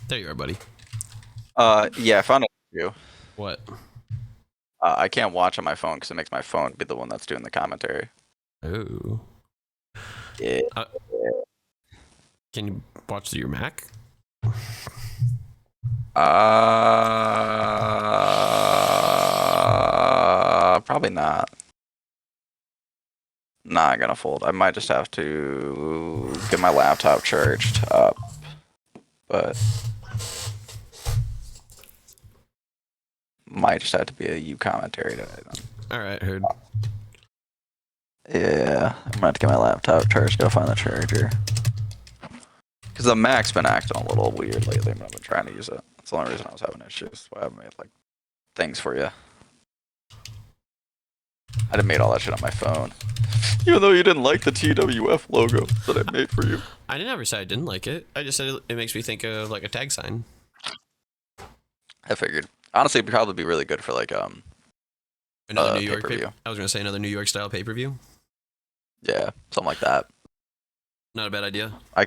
There you are, buddy. Yeah, I found a you. What? I can't watch on my phone because it makes my phone be the one that's doing the commentary. Oh. Yeah. Can you watch through your Mac? Probably not. Not gonna fold. I might just have to get my laptop charged up, but might just have to be a U commentary today then. All right, heard. Yeah, I'm gonna have to get my laptop charged. Go find the charger. Because the Mac's been acting a little weird lately, but I've been trying to use it. That's the only reason I was having issues. That's why I haven't made like things for you. I done made all that shit on my phone. Even though you didn't like the TWF logo that I made for you. I never said I didn't like it. I just said it makes me think of like a tag sign. I figured. Honestly, it'd probably be really good for like Another New York pay-per-view. I was gonna say another New York style pay-per-view. Yeah, something like that. Not a bad idea. I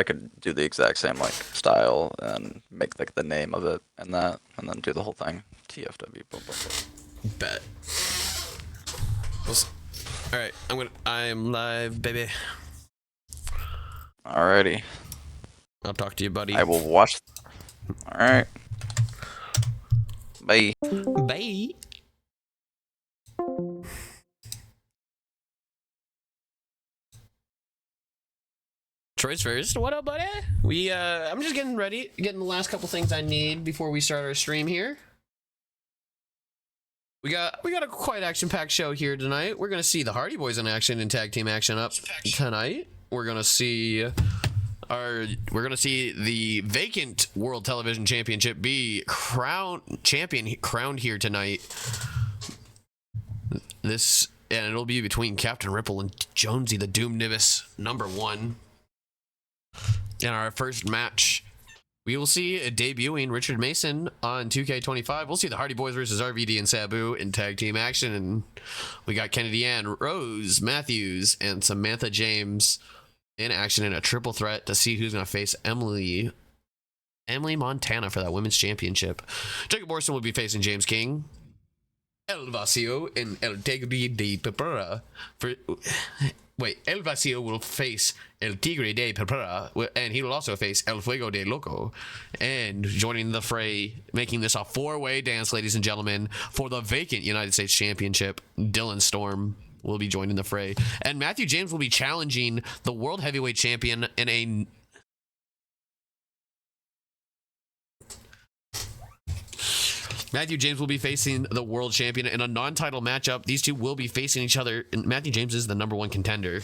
could do the exact same like style and make like the name of it and that, and then do the whole thing. TFW. Boom, boom, boom. Bet. All right, I'm live, baby. Alrighty. I'll talk to you, buddy. I will watch. All right. Bye. Bye. Troy's first. What up, buddy? I'm just getting ready, getting the last couple things I need before we start our stream here. We got a quite action-packed show here tonight. We're gonna see the Hardy Boys in action and tag team action up tonight. We're gonna see the vacant World Television Championship be crowned here tonight. And it'll be between Captain Ripple and Jonesy the Doom Nivis #1. In our first match, we will see a debuting Richard Mason on 2K25. We'll see the Hardy Boys versus RVD and Sabu in tag team action. And we got Kennedy Ann, Rose Matthews, and Samantha James in action in a triple threat to see who's going to face Emily Montana for that women's championship. Jacob Morrison will be facing James King. El Vacío and El Tigre de Pepera El Vacío will face El Tigre de Pepera, and he will also face El Fuego de Loco. And joining the fray, making this a four-way dance, ladies and gentlemen, for the vacant United States Championship, Dylan Storm will be joining the fray. And Matthew James will be challenging the World Heavyweight Champion in a... Matthew James will be facing the world champion in a non-title matchup. These two will be facing each other. And Matthew James is the #1 contender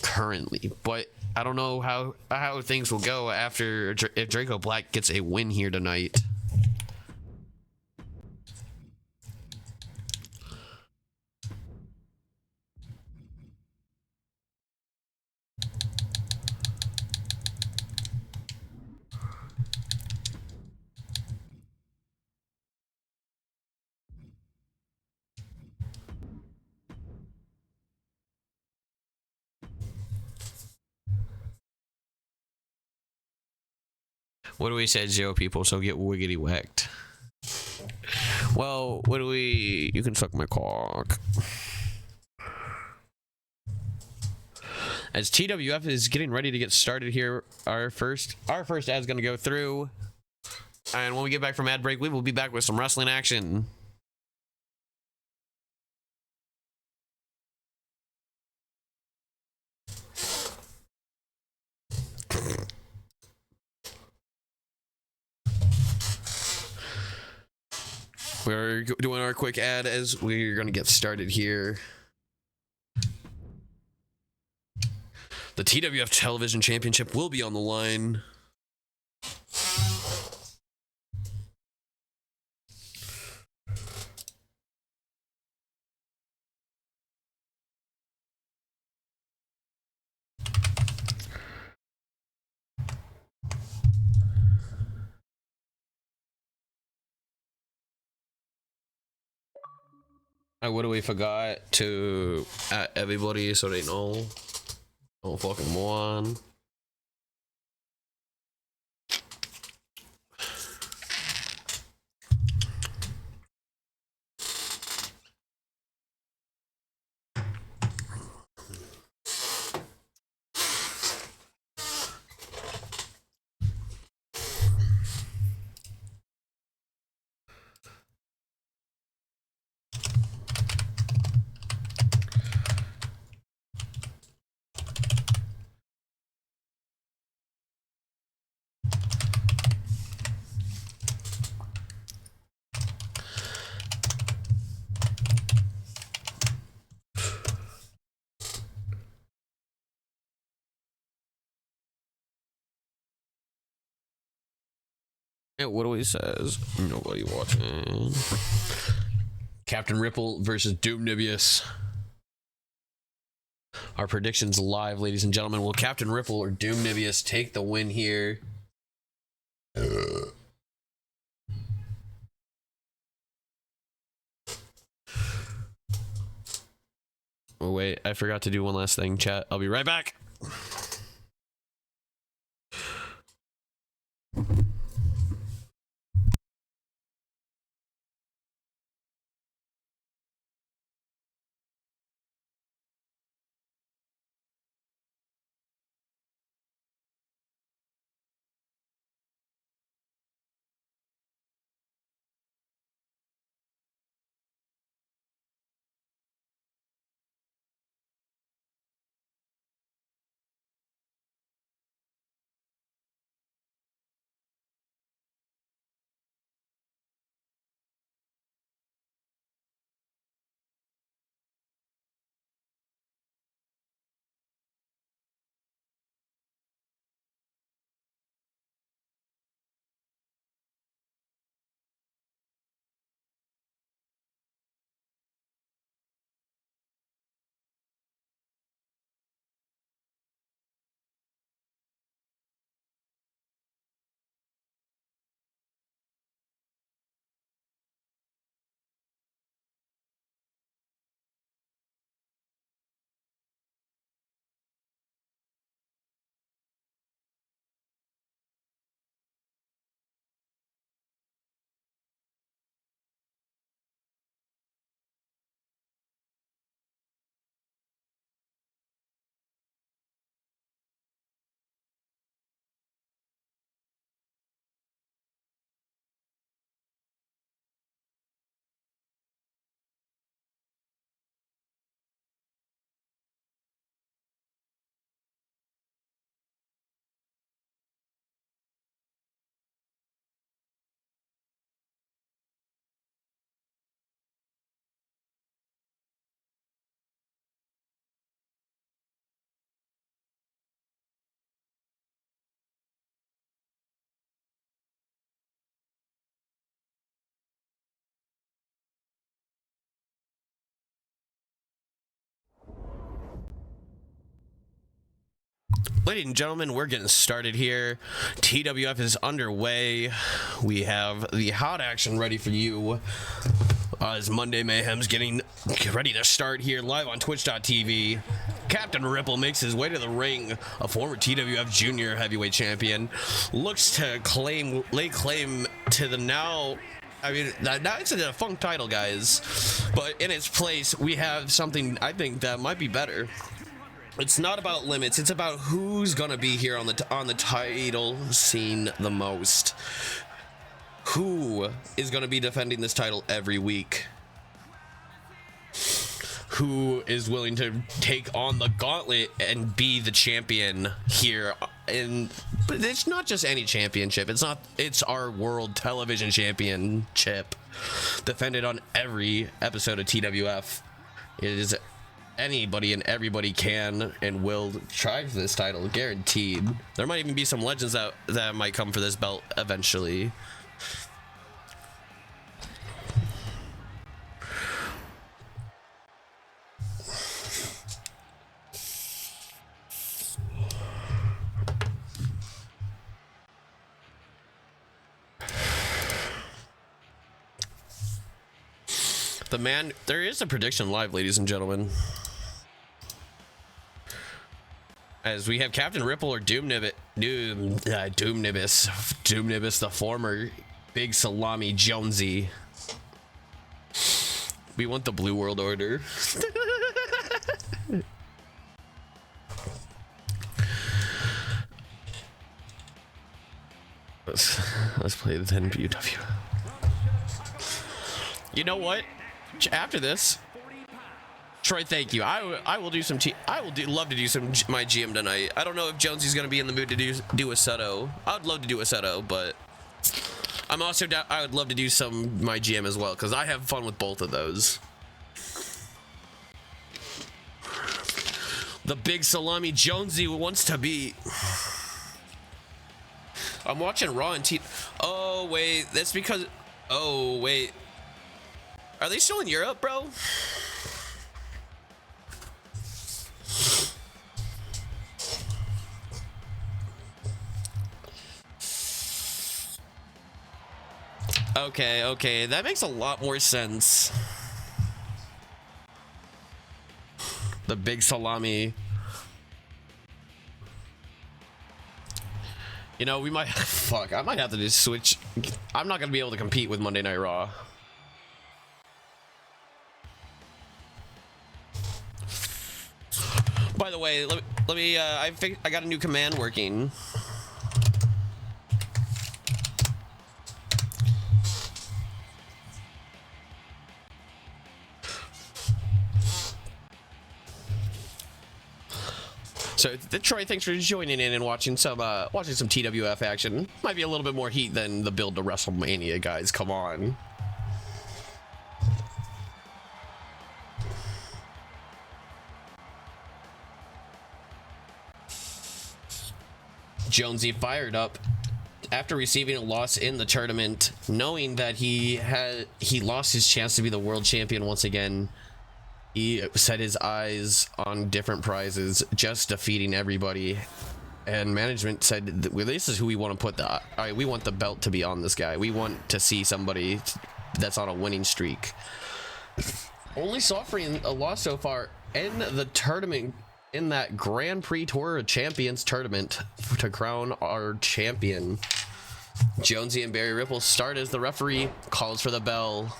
currently, but I don't know how things will go after if Draco Black gets a win here tonight. What do we say, 0 people, so get wiggity whacked? Well, you can suck my cock. As TWF is getting ready to get started here, our first ad's gonna go through. And when we get back from ad break, we will be back with some wrestling action. We're doing our quick ad as we're going to get started here. The TWF Television Championship will be on the line. What do we forgot to at everybody so they know? Oh, fucking one. It literally says nobody watching. Captain Ripple versus Doom Nibius. Our predictions live, ladies and gentlemen. Will Captain Ripple or Doom Nibius take the win here? Oh, wait, I forgot to do one last thing, chat. I'll be right back. Ladies and gentlemen, we're getting started here. TWF is underway. We have the hot action ready for you as Monday Mayhem's getting ready to start here live on TWFtv. Captain Ripple makes his way to the ring. A former TWF junior heavyweight champion looks to lay claim to the now it's a defunct title, guys, but in its place we have something I think that might be better. It's not about limits, it's about who's gonna be here on the title scene the most. Who is gonna be defending this title every week? Who is willing to take on the gauntlet and be the champion here? But it's not just any championship. It's our world television championship, defended on every episode of TWF. It is anybody and everybody can and will try for this title, guaranteed. There might even be some legends that might come for this belt eventually. There is a prediction live, ladies and gentlemen. As we have Captain Ripple or Doom Nibius, the former Big Salami Jonesy. We want the Blue World Order. Let's play the 10PW. You know what? After this, Troy, thank you. I will do some. Love to do some my GM tonight. I don't know if Jonesy's gonna be in the mood to do a Seto. I would love to do a Seto, but I'm also I would love to do some my GM as well because I have fun with both of those. The Big Salami Jonesy wants to be. I'm watching Raw and T. Oh wait, that's because. Oh wait, are they still in Europe, bro? Okay, that makes a lot more sense. The big salami. You know, we might. Fuck, I might have to just switch. I'm not gonna be able to compete with Monday Night Raw. By the way, let me. I got a new command working. So, Troy, thanks for joining in and watching some TWF action. Might be a little bit more heat than the build to WrestleMania, guys. Come on. Jonesy fired up after receiving a loss in the tournament, knowing that he lost his chance to be the world champion once again. He set his eyes on different prizes, just defeating everybody, and management said, well, this is who we want to put we want the belt to be on this guy. We want to see somebody that's on a winning streak. Only suffering a loss so far in the tournament, in that Grand Prix Tour of Champions tournament to crown our champion. Jonesy and Barry Ripple start as the referee calls for the bell.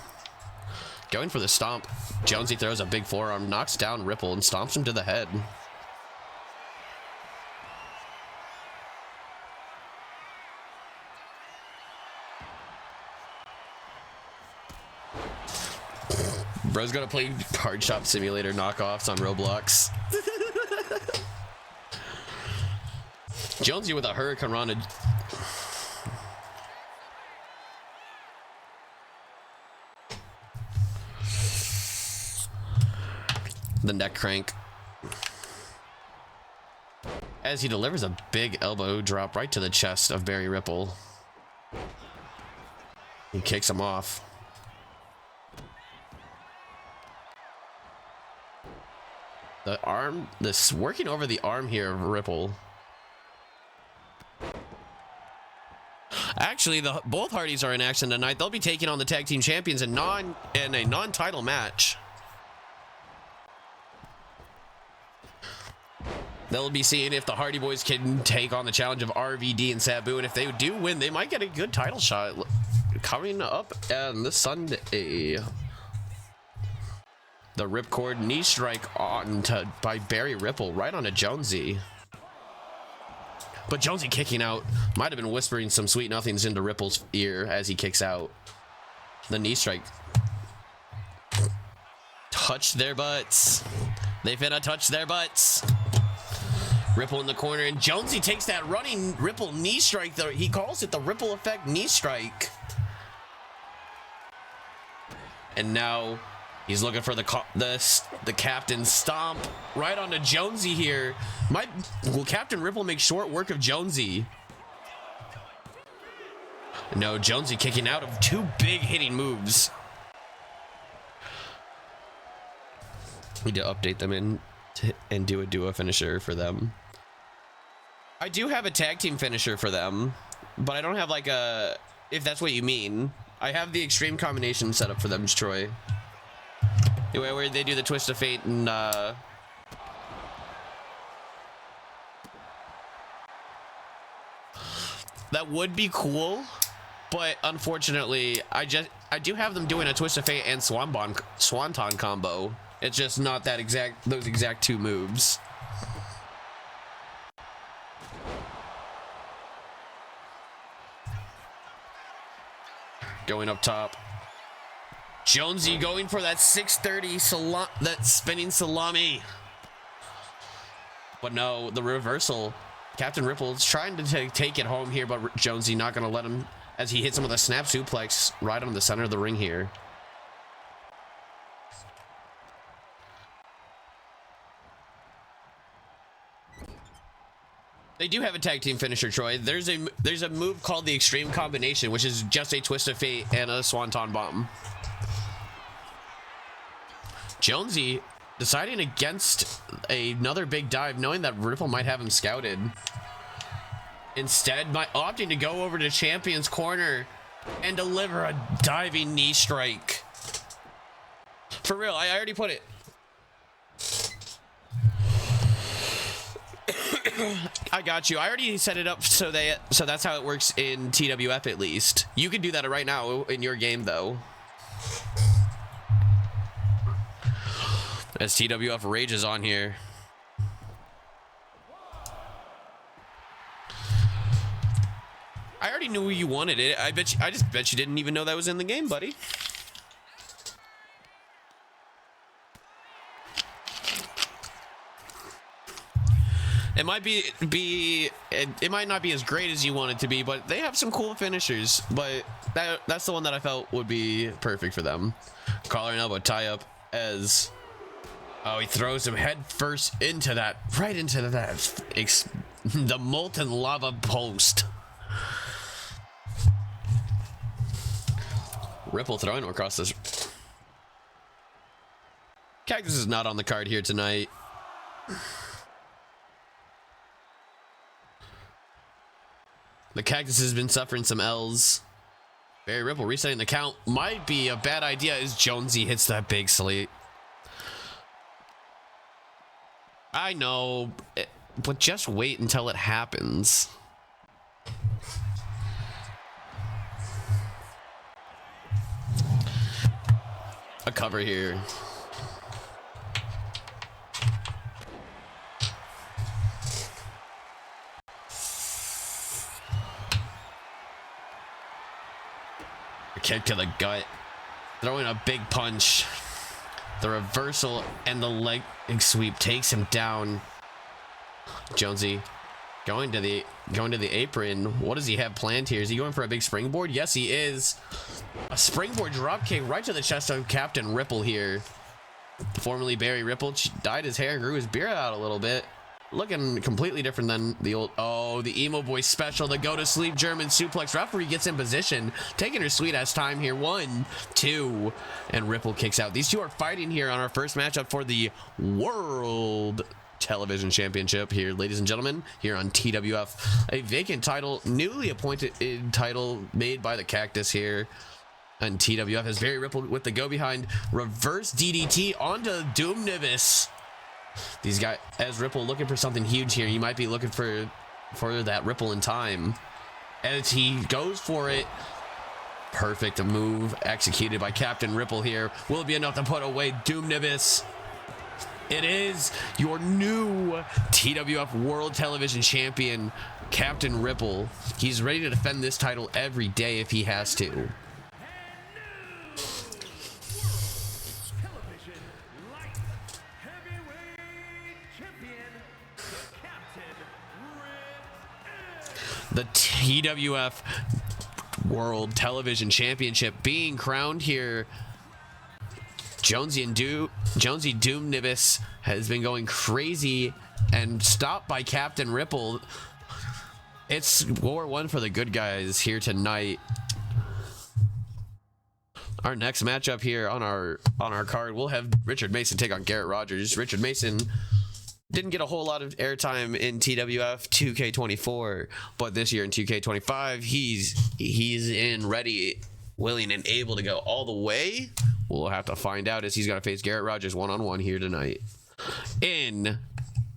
Going for the stomp. Jonesy throws a big forearm, knocks down Ripple, and stomps him to the head. Bro's gonna play Card Shop Simulator knockoffs on Roblox. Jonesy with a Hurricane Rana. The neck crank. As he delivers a big elbow drop right to the chest of Barry Ripple. He kicks him off. The arm, this working over the arm here of Ripple. Actually, both Hardys are in action tonight. They'll be taking on the tag team champions in a non-title match. They'll be seeing if the Hardy Boys can take on the challenge of RVD and Sabu, and if they do win, they might get a good title shot coming up on this Sunday. The ripcord knee strike by Barry Ripple right onto Jonesy. But Jonesy kicking out, might have been whispering some sweet nothings into Ripple's ear as he kicks out. The knee strike. Touch their butts. They finna touch their butts. Ripple in the corner, and Jonesy takes that running Ripple knee strike. He calls it the Ripple effect knee strike. And now he's looking for the captain stomp right onto Jonesy here. Will Captain Ripple make short work of Jonesy? No, Jonesy kicking out of two big hitting moves. Need to update them and do a duo finisher for them. I do have a tag team finisher for them, but I don't have like a, if that's what you mean. I have the extreme combination set up for them, Troy. Where they do the twist of fate and that would be cool, but unfortunately I do have them doing a twist of fate and swanton combo. It's just not those exact two moves. Going up top. Jonesy going for that 630 that spinning salami. But no, the reversal. Captain Ripple's trying to take it home here, but Jonesy not going to let him as he hits him with a snap suplex right on the center of the ring here. They do have a tag team finisher, Troy. There's a move called the Extreme Combination, which is just a twist of fate and a swanton bomb. Jonesy deciding against another big dive, knowing that Ripple might have him scouted. Instead, opting to go over to Champion's corner and deliver a diving knee strike. For real, I already put it. I got you. I already set it up so that's how it works in TWF at least. You can do that right now in your game though. As TWF rages on here. I already knew you wanted it. I just bet you didn't even know that was in the game, buddy. It might it might not be as great as you want it to be, but they have some cool finishers. But that's the one that I felt would be perfect for them. Collar and elbow tie up as he throws him head first into that, right into that the molten lava post. Ripple throwing him across this. Cactus is not on the card here tonight. The Cactus has been suffering some L's. Barry Ripple resetting the count might be a bad idea as Jonesy hits that big slate. I know, but just wait until it happens. A cover here. A kick to the gut. Throwing a big punch. The reversal and the leg sweep takes him down. Jonesy going to the apron. What does he have planned here? Is he going for a big springboard? Yes, he is. A springboard drop kick right to the chest of Captain Ripple here. Formerly Barry Ripple dyed his hair, grew his beard out a little bit. Looking completely different than the old. Oh, the emo boy special, the go to sleep German suplex. Referee gets in position, taking her sweet ass time here. 1, 2, and Ripple kicks out. These two are fighting here on our first matchup for the World Television Championship here, ladies and gentlemen, here on TWF. A vacant title, newly appointed title made by the Cactus here. And TWF has Barry Ripple with the go behind reverse DDT onto Doom Nivis. These guys, as Ripple looking for something huge here. You might be looking for that Ripple in time. As he goes for it. Perfect move executed by Captain Ripple here. Will it be enough to put away Doom Nivis? It is your new TWF World Television Champion, Captain Ripple. He's ready to defend this title every day if he has to. The TWF World Television Championship being crowned here. Jonesy Doom Nivis has been going crazy and stopped by Captain Ripple. It's War 1 for the good guys here tonight. Our next matchup here on our card, we'll have Richard Mason take on Garrett Rogers. Richard Mason didn't get a whole lot of airtime in TWF 2K24, but this year in 2K25, he's in ready, willing, and able to go all the way. We'll have to find out as he's going to face Garrett Rogers one-on-one here tonight in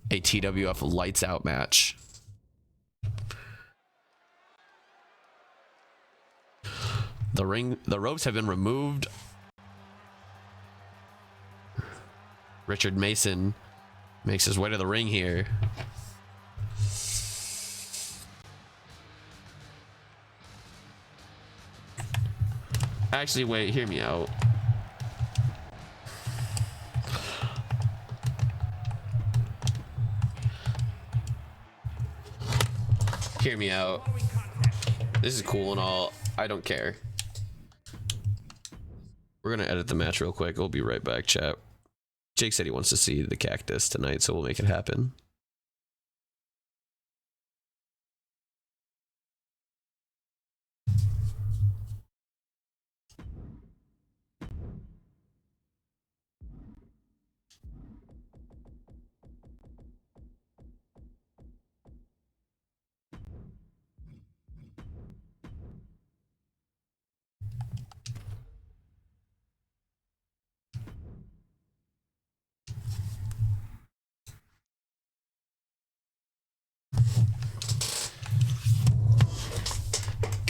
a TWF lights out match. The ropes have been removed. Richard Mason makes his way to the ring here. Actually, wait, hear me out. Hear me out. This is cool and all. I don't care. We're gonna edit the match real quick. We'll be right back, chat. Jake said he wants to see the Cactus tonight, so we'll make it happen.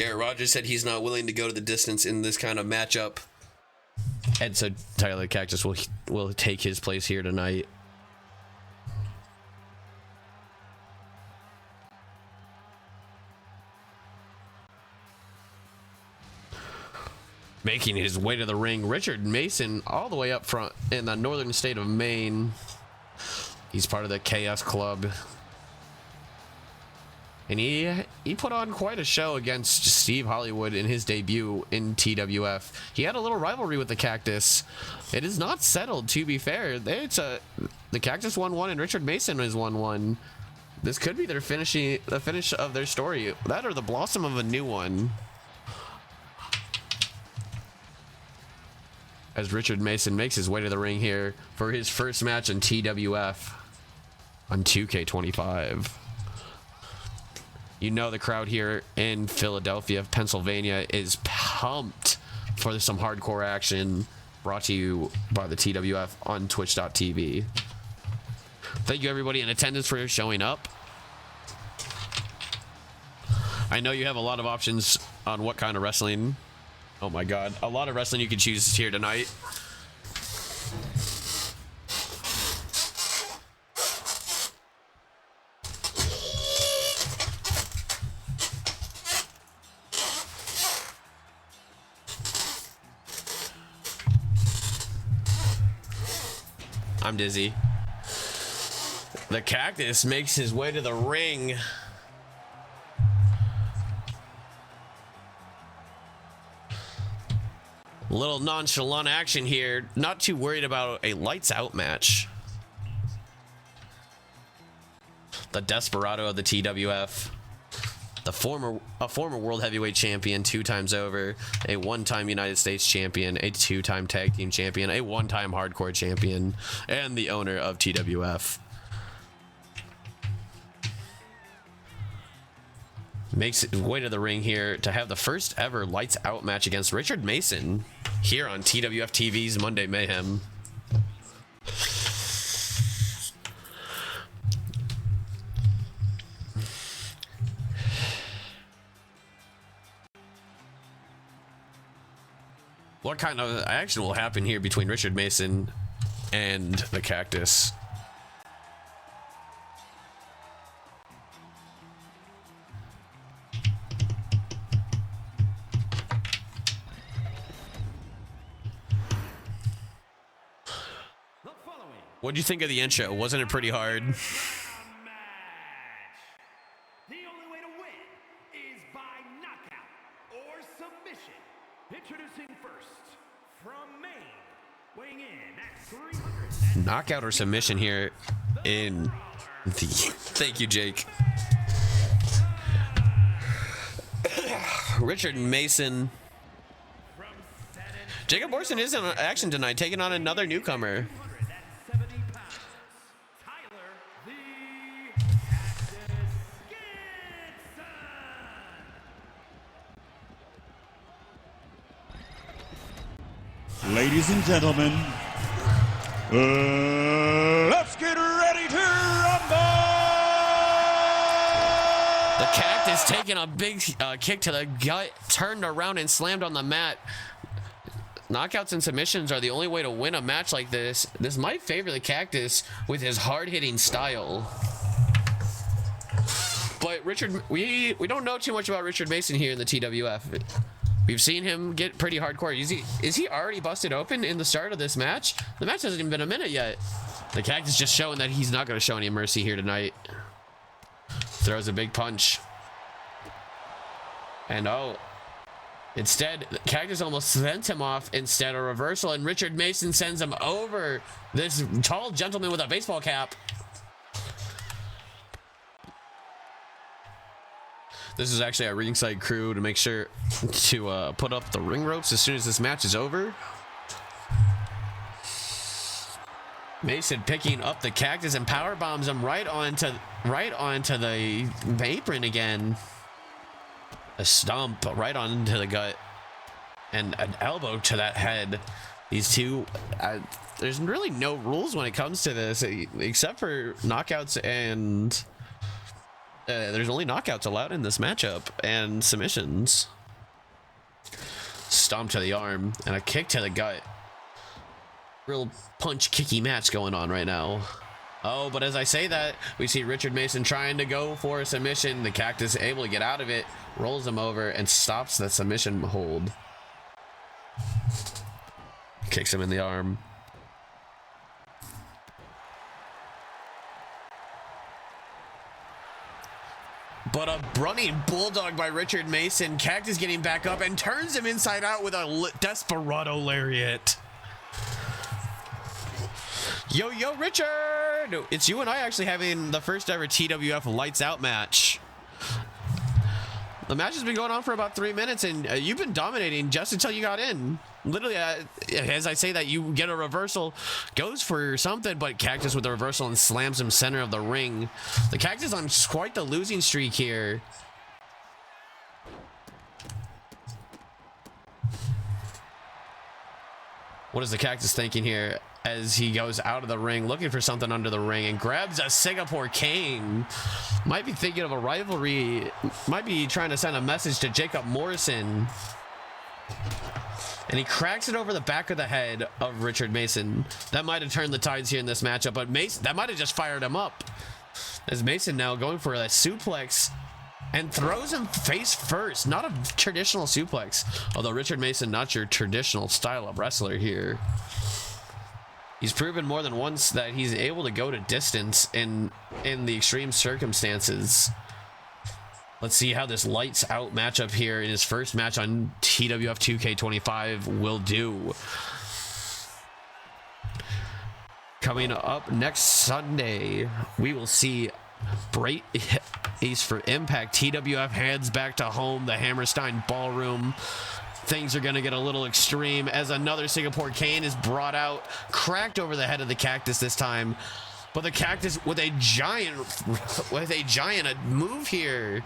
Garrett Rogers said he's not willing to go to the distance in this kind of matchup. And so Tyler Cactus will take his place here tonight. Making his way to the ring, Richard Mason, all the way up front in the northern state of Maine. He's part of the KS Club. And he put on quite a show against Steve Hollywood in his debut in TWF. He had a little rivalry with the Cactus. It is not settled, to be fair. The Cactus 1-1 and Richard Mason is 1-1. This could be the finish of their story. That or the blossom of a new one. As Richard Mason makes his way to the ring here for his first match in TWF on 2K25. You know the crowd here in Philadelphia, Pennsylvania is pumped for some hardcore action, brought to you by the TWF on twitch.tv. Thank you everybody in attendance for showing up. I know you have a lot of options on what kind of wrestling. Oh my god, a lot of wrestling you can choose here tonight. I'm dizzy. The Cactus makes his way to the ring. A little nonchalant action here. Not too worried about a lights out match. The Desperado of the TWF. A former world heavyweight champion 2 times over, a 1-time United States champion, a 2-time tag team champion, a 1-time hardcore champion, and the owner of TWF. Makes his way to the ring here to have the first ever lights out match against Richard Mason here on TWFTV's Monday Mayhem. What kind of action will happen here between Richard Mason and the Cactus? What'd you think of the intro? Wasn't it pretty hard? The only way to win is by knockout or submission. Introducing first from Maine, weighing in at 300. Knockout or submission here in the... Thank you, Jake. Richard Mason. Jacob Orson is in action tonight, taking on another newcomer. Ladies and gentlemen, let's get ready to rumble! The Cactus taking a big kick to the gut, turned around and slammed on the mat. Knockouts and submissions are the only way to win a match like this. This might favor the Cactus with his hard-hitting style. But Richard, we don't know too much about Richard Mason here in the TWF. We've seen him get pretty hardcore. Is he already busted open in the start of this match? The match hasn't even been a minute yet. The Cactus just showing that he's not going to show any mercy here tonight. Throws a big punch. And oh, instead, the Cactus almost sent him off. Instead, a reversal, and Richard Mason sends him over this tall gentleman with a baseball cap. This is actually a ringside crew to make sure to put up the ring ropes as soon as this match is over. Mason picking up the Cactus and power bombs him right onto the apron again. A stomp right onto the gut and an elbow to that head. These two, there's really no rules when it comes to this except for knockouts and There's only knockouts allowed in this matchup and submissions. Stomp to the arm and a kick to the gut. Real punch kicky match going on right now. Oh, but as I say that, we see Richard Mason trying to go for a submission. The Cactus able to get out of it, rolls him over, and stops the submission hold. Kicks him in the arm. But a running bulldog by Richard Mason. Cactus getting back up and turns him inside out with a desperado lariat. Yo, Richard! It's you and I actually having the first ever TWF Lights Out match. The match has been going on for about 3 minutes, and you've been dominating just until you got in. Literally, as I say that, you get a reversal, goes for something, but Cactus with the reversal and slams him center of the ring. The Cactus on quite the losing streak here. What is the Cactus thinking here as he goes out of the ring, looking for something under the ring and grabs a Singapore cane? Might be thinking of a rivalry, might be trying to send a message to Jacob Morrison. And he cracks it over the back of the head of Richard Mason. That might have turned the tides here in this matchup, but Mason, that might have just fired him up. As Mason now going for a suplex and throws him face first. Not a traditional suplex, although Richard Mason, not your traditional style of wrestler here. He's proven more than once that he's able to go to distance in the extreme circumstances. Let's see how this lights out matchup here in his first match on TWF 2K25 will do. Coming up next Sunday, we will see Bright Ace for Impact. TWF heads back to home, the Hammerstein Ballroom. Things are going to get a little extreme as another Singapore cane is brought out, cracked over the head of the Cactus this time. But the Cactus with a giant move here.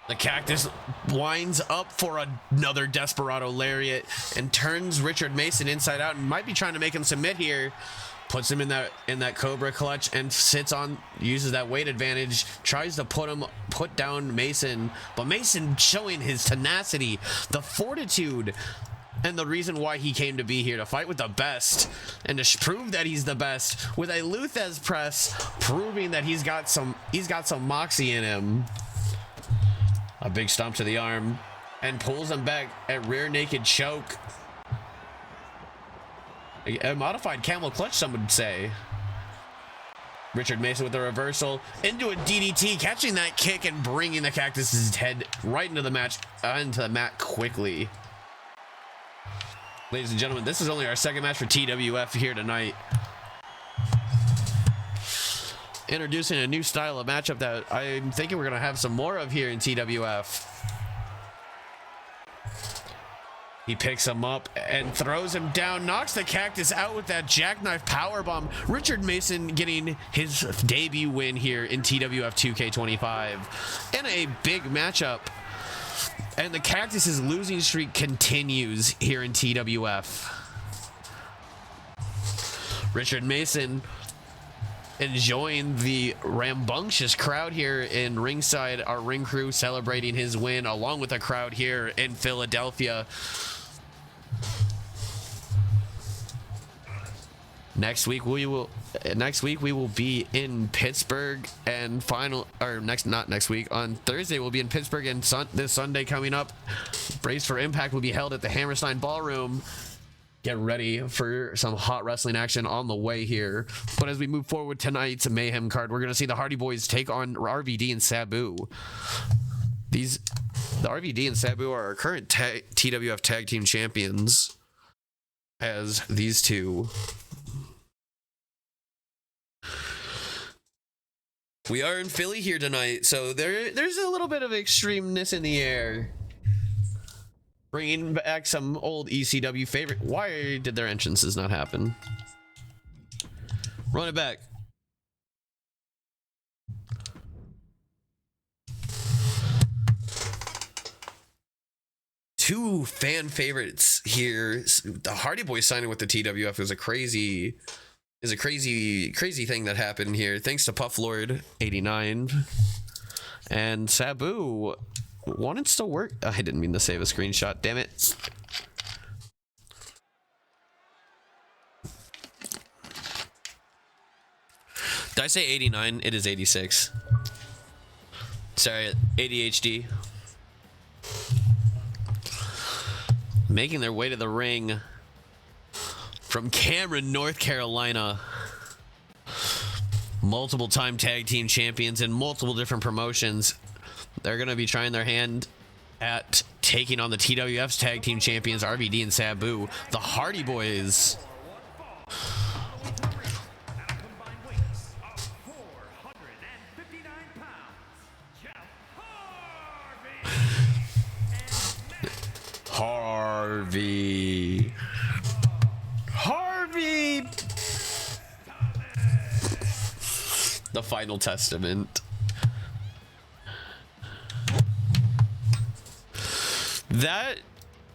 The Cactus winds up for another desperado lariat and turns Richard Mason inside out and might be trying to make him submit here. Puts him in that Cobra clutch and uses that weight advantage, tries to put down Mason, but Mason showing his tenacity, the fortitude, and the reason why he came to be here, to fight with the best and to prove that he's the best with a Luthez press, proving that he's got some moxie in him. A big stomp to the arm and pulls him back at rear naked choke. A modified camel clutch, some would say. Richard Mason with the reversal into a DDT, catching that kick and bringing the Cactus's head right into the mat quickly. Ladies and gentlemen, this is only our second match for TWF here tonight. Introducing a new style of matchup that I'm thinking we're going to have some more of here in TWF. He picks him up and throws him down, knocks the Cactus out with that jackknife powerbomb. Richard Mason getting his debut win here in TWF 2K25 in a big matchup. And the Cactus's losing streak continues here in TWF. Richard Mason enjoying the rambunctious crowd here in ringside. Our ring crew celebrating his win along with the crowd here in Philadelphia. Next week we will be in Pittsburgh, and on Thursday we'll be in Pittsburgh, and this Sunday coming up, Brace for Impact will be held at the Hammerstein Ballroom. Get ready for some hot wrestling action on the way here. But as we move forward tonight's Mayhem card, we're going to see the Hardy Boys take on RVD and Sabu. The RVD and Sabu are our current TWF Tag Team Champions, as these two. We are in Philly here tonight, so there's a little bit of extremeness in the air. Bringing back some old ECW favorite. Why did their entrances not happen? Run it back. Two fan favorites here. The Hardy Boys signing with the TWF was a crazy is a crazy thing that happened here. Thanks to Puff Lord 89 and Sabu wanted to work. I didn't mean to save a screenshot. Damn it. Did I say 89? It is 86. Sorry, ADHD. Making their way to the ring from Cameron, North Carolina. Multiple time tag team champions in multiple different promotions. They're going to be trying their hand at taking on the TWF's tag team champions, RVD and Sabu, the Hardy Boys. Harvey. The Final Testament. That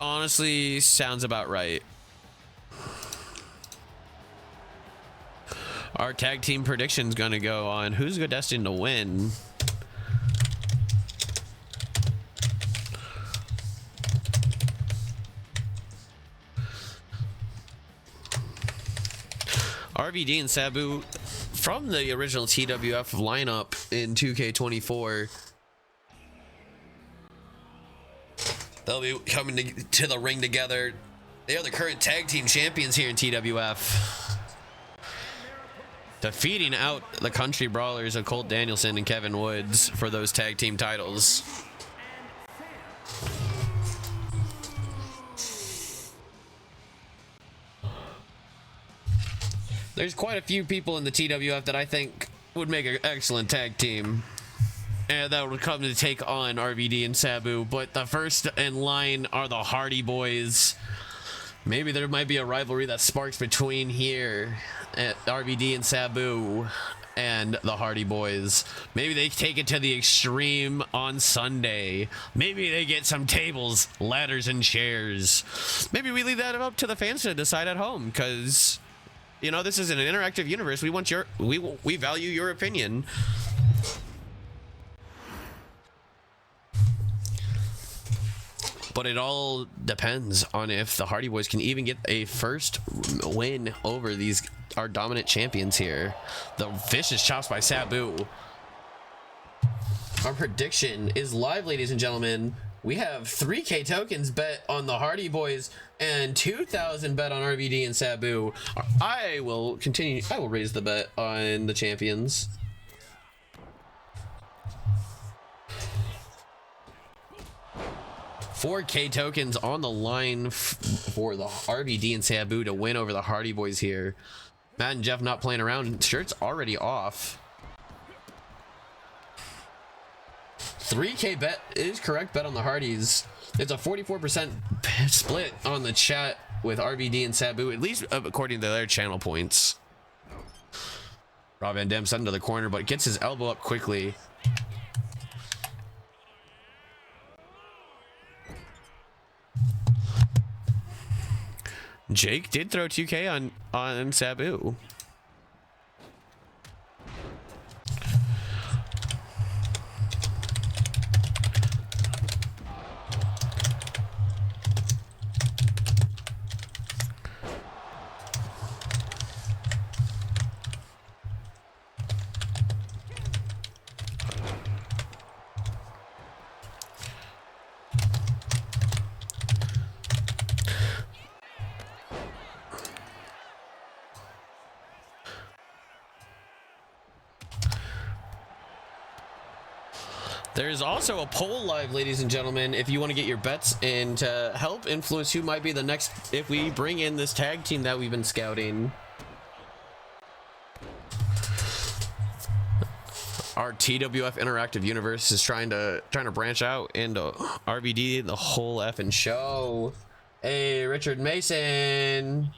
honestly sounds about right. Our tag team prediction's gonna go on who's destined to win. RVD and Sabu from the original TWF lineup in 2K24. They'll be coming to the ring together. They are the current tag team champions here in TWF. Defeating out the Country Brawlers of Colt Danielson and Kevin Woods for those tag team titles. There's quite a few people in the TWF that I think would make an excellent tag team. And that would come to take on RVD and Sabu. But the first in line are the Hardy Boys. Maybe there might be a rivalry that sparks between here at RVD and Sabu and the Hardy Boys. Maybe they take it to the extreme on Sunday. Maybe they get some tables, ladders, and chairs. Maybe we leave that up to the fans to decide at home, because you know, this is an interactive universe. We want we value your opinion. But it all depends on if the Hardy Boys can even get a first win over our dominant champions here. The vicious chops by Sabu. Our prediction is live, ladies and gentlemen. We have 3K tokens bet on the Hardy Boys and 2,000 bet on RVD and Sabu. I will raise the bet on the champions. $4K tokens on the line for the RVD and Sabu to win over the Hardy Boys here. Matt and Jeff not playing around. Shirt's already off. 3K bet is correct bet on the Hardys. It's a 44% split on the chat with RVD and Sabu, at least according to their channel points. Rob Van Dam sent into the corner, but gets his elbow up quickly. Jake did throw 2K on Sabu. There's also a poll live, ladies and gentlemen, if you want to get your bets in to help influence who might be the next, if we bring in this tag team that we've been scouting. Our TWF interactive universe is trying to branch out into RVD, the whole effing show. Hey, Richard Mason.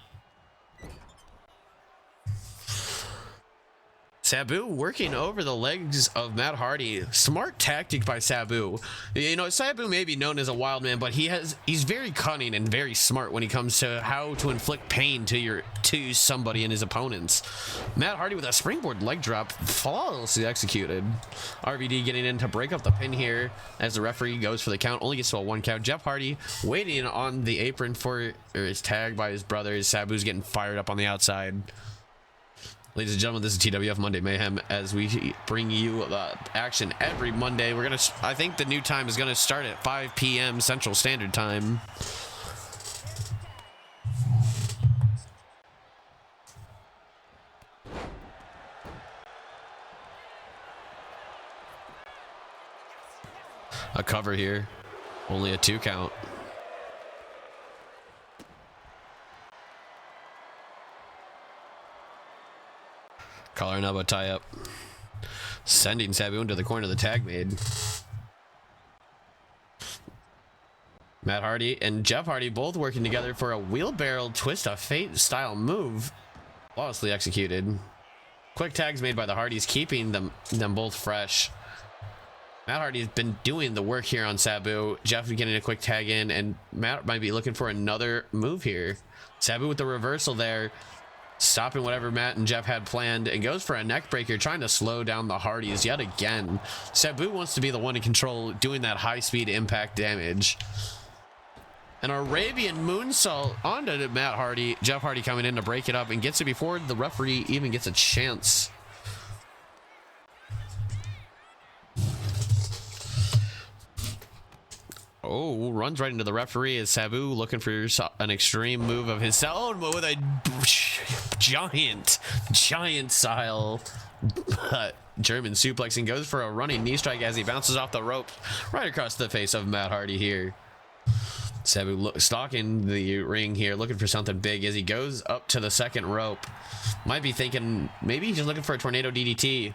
Sabu working over the legs of Matt Hardy. Smart tactic by Sabu. You know, Sabu may be known as a wild man, but he's very cunning and very smart when it comes to how to inflict pain to somebody and his opponents. Matt Hardy with a springboard leg drop, flawlessly executed. RVD getting in to break up the pin here as the referee goes for the count. Only gets to a 1 count. Jeff Hardy waiting on the apron for his tag by his brothers. Sabu's getting fired up on the outside. Ladies and gentlemen, this is TWF Monday Mayhem as we bring you action every Monday. I think the new time is gonna start at 5 p.m. Central Standard Time. A cover here, only a 2 count. Collar and elbow tie up, sending Sabu into the corner of the tag made. Matt Hardy and Jeff Hardy both working together for a wheelbarrow twist of fate style move, flawlessly executed. Quick tags made by the Hardys, keeping them both fresh. Matt Hardy's been doing the work here on Sabu. Jeff getting a quick tag in, and Matt might be looking for another move here. Sabu with the reversal there, stopping whatever Matt and Jeff had planned, and goes for a neck breaker, trying to slow down the Hardys yet again. Sabu wants to be the one in control, doing that high-speed impact damage. An Arabian moonsault onto Matt Hardy. Jeff Hardy coming in to break it up and gets it before the referee even gets a chance. Oh, runs right into the referee as Sabu looking for an extreme move of his own with a giant style German suplex, and goes for a running knee strike as he bounces off the rope right across the face of Matt Hardy here. Sabu stalking the ring here, looking for something big as he goes up to the second rope. Might be thinking maybe he's just looking for a tornado DDT.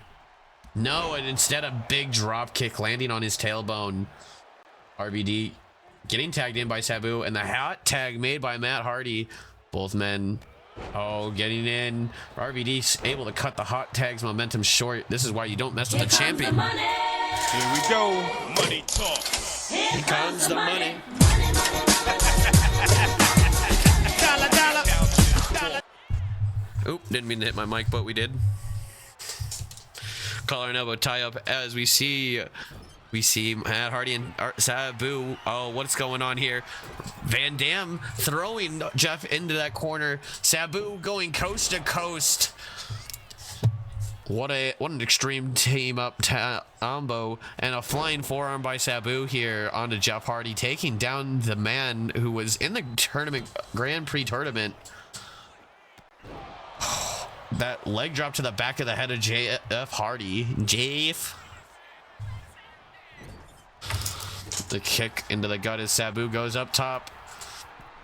No, and instead a big drop kick landing on his tailbone. RVD getting tagged in by Sabu, and the hot tag made by Matt Hardy. Both men, getting in. RVD's able to cut the hot tag's momentum short. This is why you don't mess with the champion. Here we go. Money talk. Here comes the money. Oop, didn't mean to hit my mic, but we did. Collar and elbow tie up as we see Matt Hardy and Sabu. Oh, what's going on here? Van Dam throwing Jeff into that corner. Sabu going coast to coast. What an extreme team up combo, and a flying forearm by Sabu here onto Jeff Hardy, taking down the man who was in the tournament, Grand Prix tournament. That leg drop to the back of the head of Jeff Hardy. Jeff. The kick into the gut as Sabu goes up top,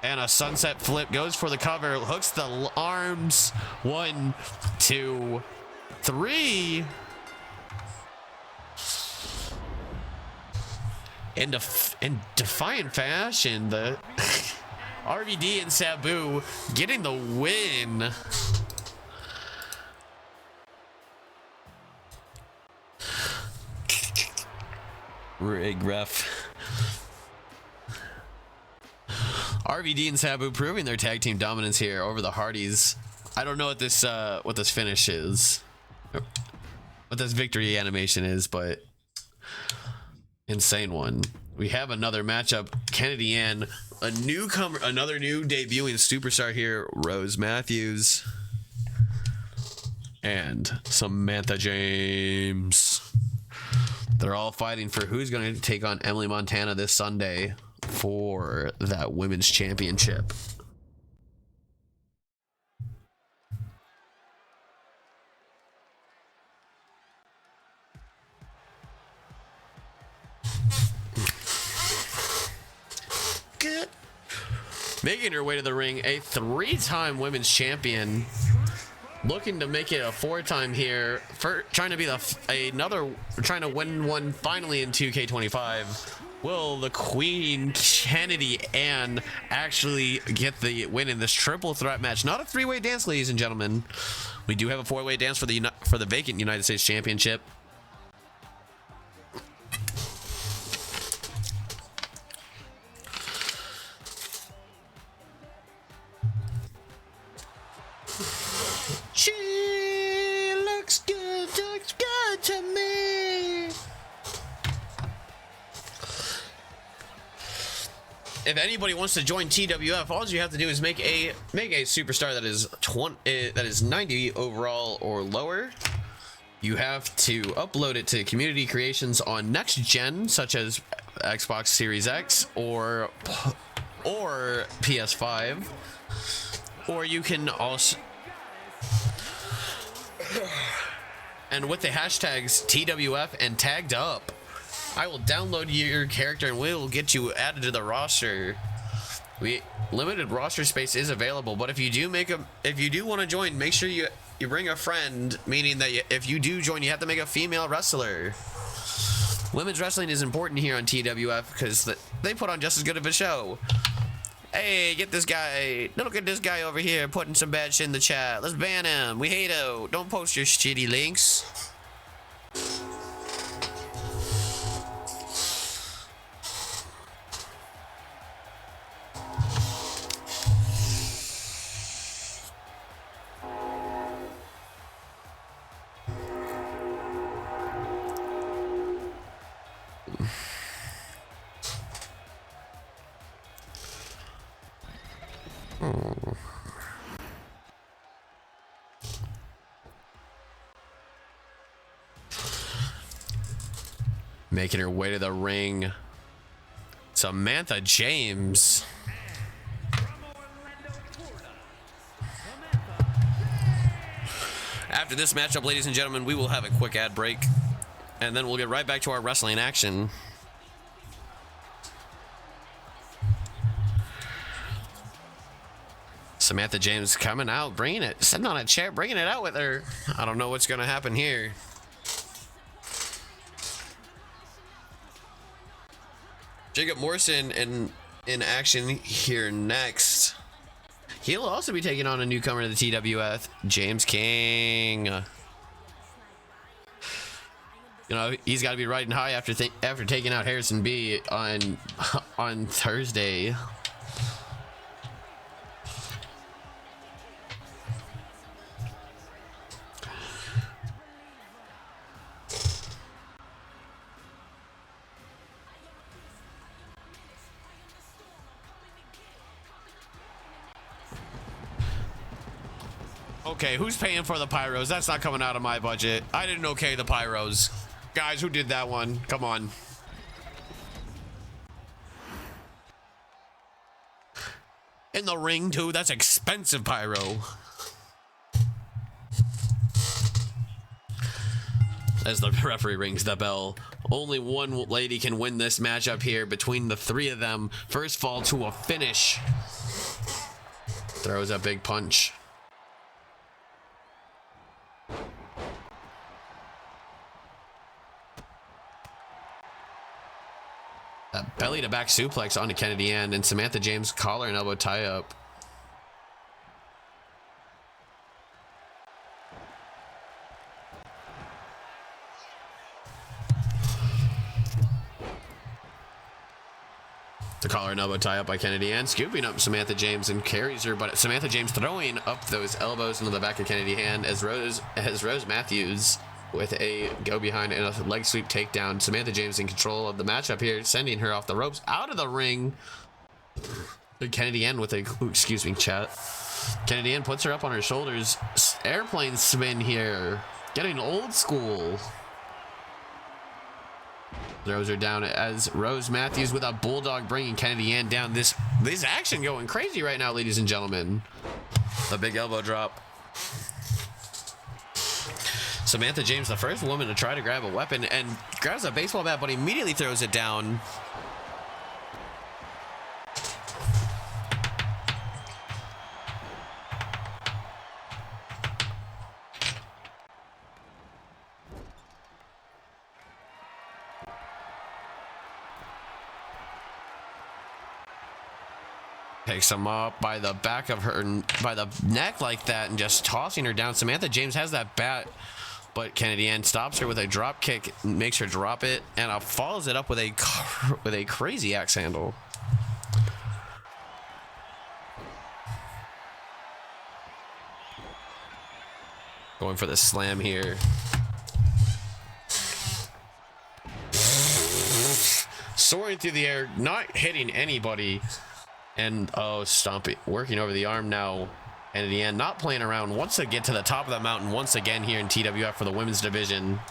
and a sunset flip, goes for the cover, hooks the arms. 1, 2, 3. In defiant fashion, the RVD and Sabu getting the win. Rig ref. RVD and Sabu proving their tag team dominance here over the Hardys. I don't know what this finish is, what this victory animation is, but insane one. We have another matchup. Kennedy Ann, a newcomer, another new debuting superstar here, Rose Matthews, and Samantha James. They're all fighting for who's going to take on Emily Montana this Sunday for that women's championship. Good. Making her way to the ring, a 3-time women's champion, looking to make it a 4-time here, for trying to be trying to win one finally in 2K25. Will the Queen, Kennedy Ann actually get the win in this triple threat match? Not a three-way dance, ladies and gentlemen. We do have a four-way dance for the vacant United States Championship. She looks good to me. If anybody wants to join TWF, all you have to do is make a superstar that is 90 overall or lower. You have to upload it to community creations on next gen, such as Xbox Series X or PS5, or you can also. And with the hashtags TWF and tagged up, I will download your character and we will get you added to the roster. Limited roster space is available, but if you do want to join, make sure you bring a friend, meaning that if you do join, you have to make a female wrestler. Women's wrestling is important here on TWF because they put on just as good of a show. Hey, look at this guy over here putting some bad shit in the chat. Let's ban him. We hate him. Don't post your shitty links. Making her way to the ring, Samantha James. After this matchup, ladies and gentlemen, we will have a quick ad break, and then we'll get right back to our wrestling action. Samantha James coming out, bringing it, sitting on a chair, bringing it out with her. I don't know what's going to happen here. Jacob Morrison in action here next. He'll also be taking on a newcomer to the TWF, James King. You know, he's got to be riding high after taking out Harrison B on Thursday. Okay, who's paying for the pyros? That's not coming out of my budget. I didn't okay the pyros. Guys, who did that one? Come on. In the ring, too? That's expensive pyro. As the referee rings the bell, only one lady can win this matchup here between the three of them. First fall to a finish. Throws a big punch. A belly to back suplex onto Kennedy Ann, and Samantha James collar and elbow tie up. The collar and elbow tie up by Kennedy Ann, scooping up Samantha James and carries her, but Samantha James throwing up those elbows into the back of Kennedy Ann as Rose Matthews with a go behind and a leg sweep takedown. Samantha James in control of the matchup here, sending her off the ropes out of the ring. Kennedy Ann with a, excuse me, chat. Kennedy Ann puts her up on her shoulders. Airplane spin here, getting old school. Throws her down as Rose Matthews with a bulldog bringing Kennedy Ann down. This action going crazy right now, ladies and gentlemen. A big elbow drop. Samantha James, the first woman to try to grab a weapon, and grabs a baseball bat, but immediately throws it down. Picks him up by the back of her, by the neck like that, and just tossing her down. Samantha James has that bat, but Kennedy Ann stops her with a drop kick, makes her drop it, and follows it up with a crazy axe handle. Going for the slam here. Soaring through the air, not hitting anybody. And stomping, working over the arm now. And at the end, not playing around, wants to get to the top of the mountain once again here in TWF for the women's division.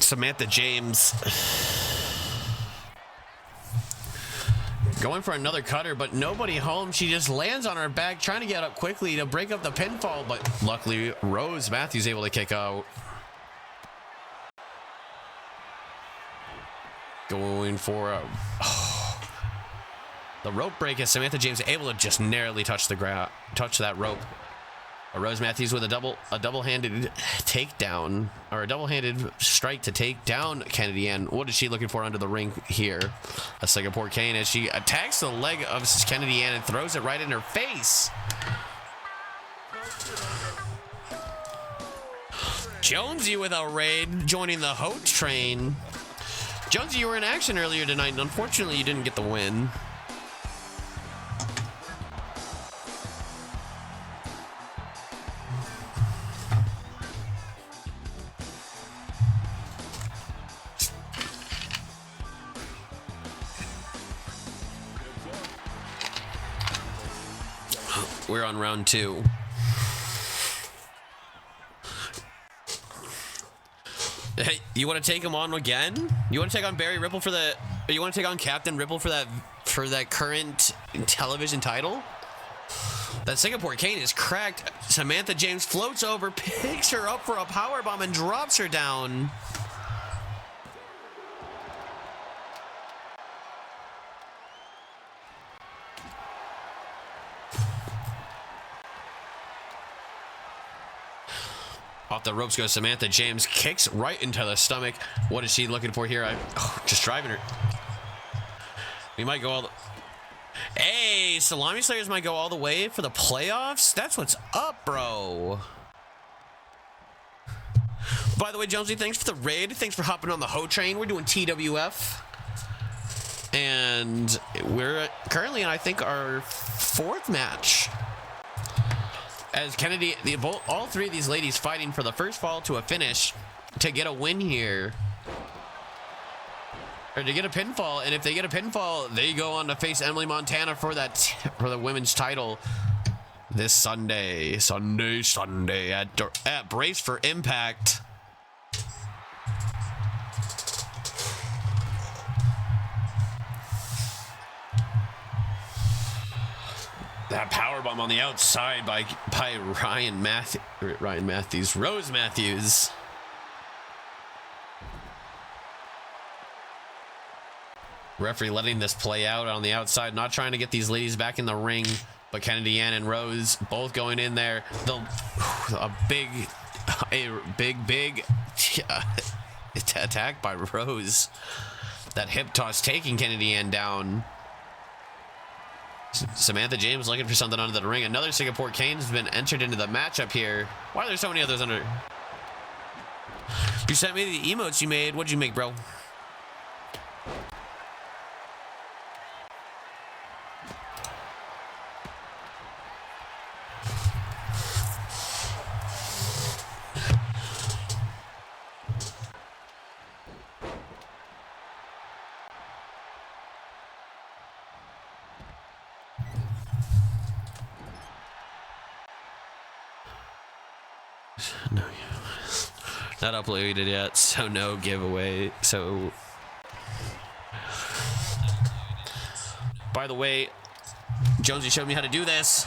Samantha James going for another cutter, but nobody home. She just lands on her back, trying to get up quickly to break up the pinfall, but luckily Rose Matthews able to kick out. Going for the rope break as Samantha James able to just narrowly touch that rope. Rose Matthews with a double-handed takedown, or a double-handed strike to take down Kennedy Ann. What is she looking for under the ring here? A Singapore cane as she attacks the leg of Kennedy Ann and throws it right in her face. Jonesy with a raid, joining the Hote train. Jonesy, you were in action earlier tonight, and unfortunately you didn't get the win. We're on round 2. Hey, you want to take him on again? You want to take on Barry Ripple for the? You want to take on Captain Ripple for that current television title? That Singapore cane is cracked. Samantha James floats over, picks her up for a powerbomb, and drops her down. Off the ropes goes Samantha James, kicks right into the stomach. What is she looking for here? Just driving her. We might go all the... Hey, Salami Slayers might go all the way for the playoffs? That's what's up, bro. By the way, Jonesy, thanks for the raid. Thanks for hopping on the Ho train. We're doing TWF. And we're currently in, I think, our 4th match. As Kennedy, all 3 of these ladies fighting for the first fall to a finish to get a win here. Or to get a pinfall, and if they get a pinfall, they go on to face Emily Montana for the women's title this Sunday at Brace for Impact. That powerbomb on the outside by Rose Matthews. Referee letting this play out on the outside, not trying to get these ladies back in the ring, but Kennedy Ann and Rose both going in there. A big attack by Rose. That hip toss taking Kennedy Ann down. Samantha James looking for something under the ring. Another Singapore cane has been entered into the matchup here. Why are there so many others under? You sent me the emotes you made. What'd you make, bro? No, not uploaded yet, so no giveaway. So By the way, Jonesy showed me how to do this.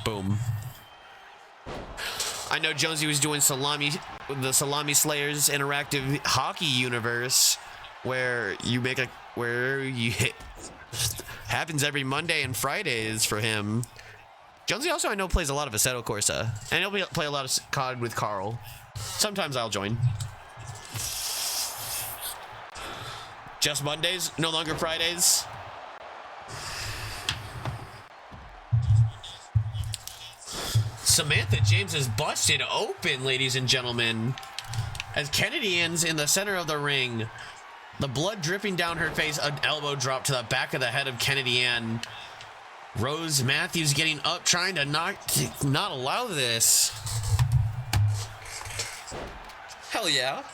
Boom. I know Jonesy was doing the Salami Slayers interactive hockey universe, where you hit happens every Monday and Fridays for him. Jonesy also, I know, plays a lot of Assetto Corsa, and he'll play a lot of COD with Carl. Sometimes I'll join. Just Mondays, no longer Fridays. Samantha James is busted open, ladies and gentlemen, as Kennedy Ann's in the center of the ring. The blood dripping down her face, an elbow drop to the back of the head of Kennedy Ann. Rose Matthews getting up, trying to not allow this. Hell yeah.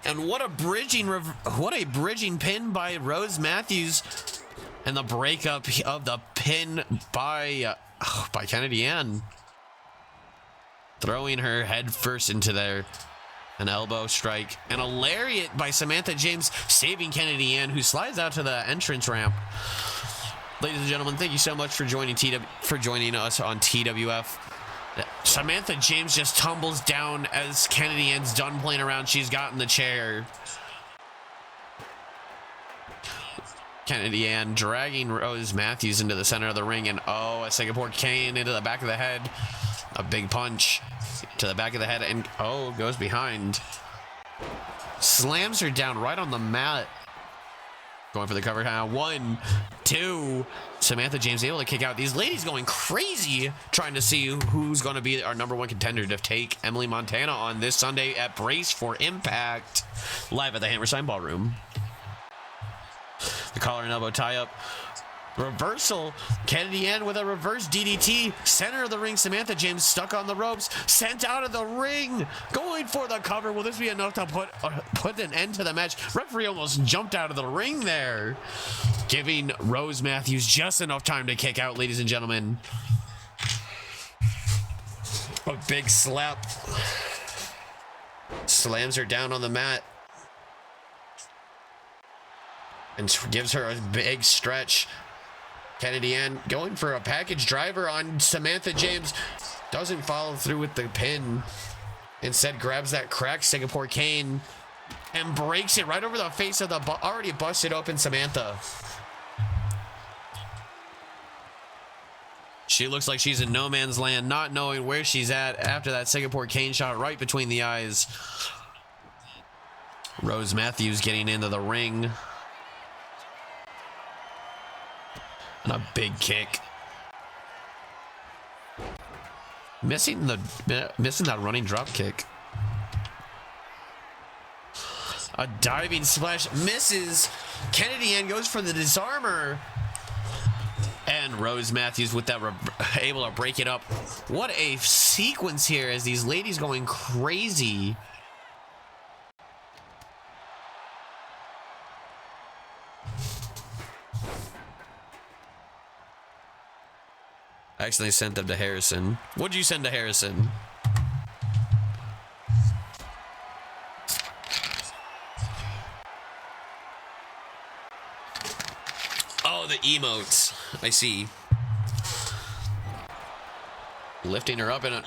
And what a bridging pin by Rose Matthews, and the breakup of the pin by Kennedy Ann, throwing her head first into there. An elbow strike and a lariat by Samantha James, saving Kennedy Ann, who slides out to the entrance ramp. Ladies and gentlemen, thank you so much for joining us on TWF. Samantha James just tumbles down as Kennedy Ann's done playing around. She's gotten the chair. Kennedy Ann dragging Rose Matthews into the center of the ring, and a Singapore cane into the back of the head. A big punch to the back of the head, and goes behind. Slams her down right on the mat. Going for the cover now. 1, 2. Samantha James able to kick out. These ladies going crazy, trying to see who's going to be our #1 contender to take Emily Montana on this Sunday at Brace for Impact, live at the Hammerstein Ballroom. The collar and elbow tie up. Reversal. Kennedy Ann with a reverse DDT. Center of the ring. Samantha James stuck on the ropes. Sent out of the ring. Going for the cover. Will this be enough to put an end to the match? Referee almost jumped out of the ring there, giving Rose Matthews just enough time to kick out, ladies and gentlemen. A big slap. Slams her down on the mat. And gives her a big stretch. Kennedy Ann going for a package driver on Samantha James. Doesn't follow through with the pin. Instead grabs that cracked Singapore cane and breaks it right over the face of the already busted open Samantha. She looks like she's in no man's land, not knowing where she's at after that Singapore cane shot right between the eyes. Rose Matthews getting into the ring. And a big kick. Missing that running drop kick. A diving splash misses. Kennedy Ann goes for the disarmer. And Rose Matthews with that able to break it up. What a sequence here as these ladies going crazy. I accidentally sent them to Harrison. What'd you send to Harrison? Oh, the emotes. I see. Lifting her up, and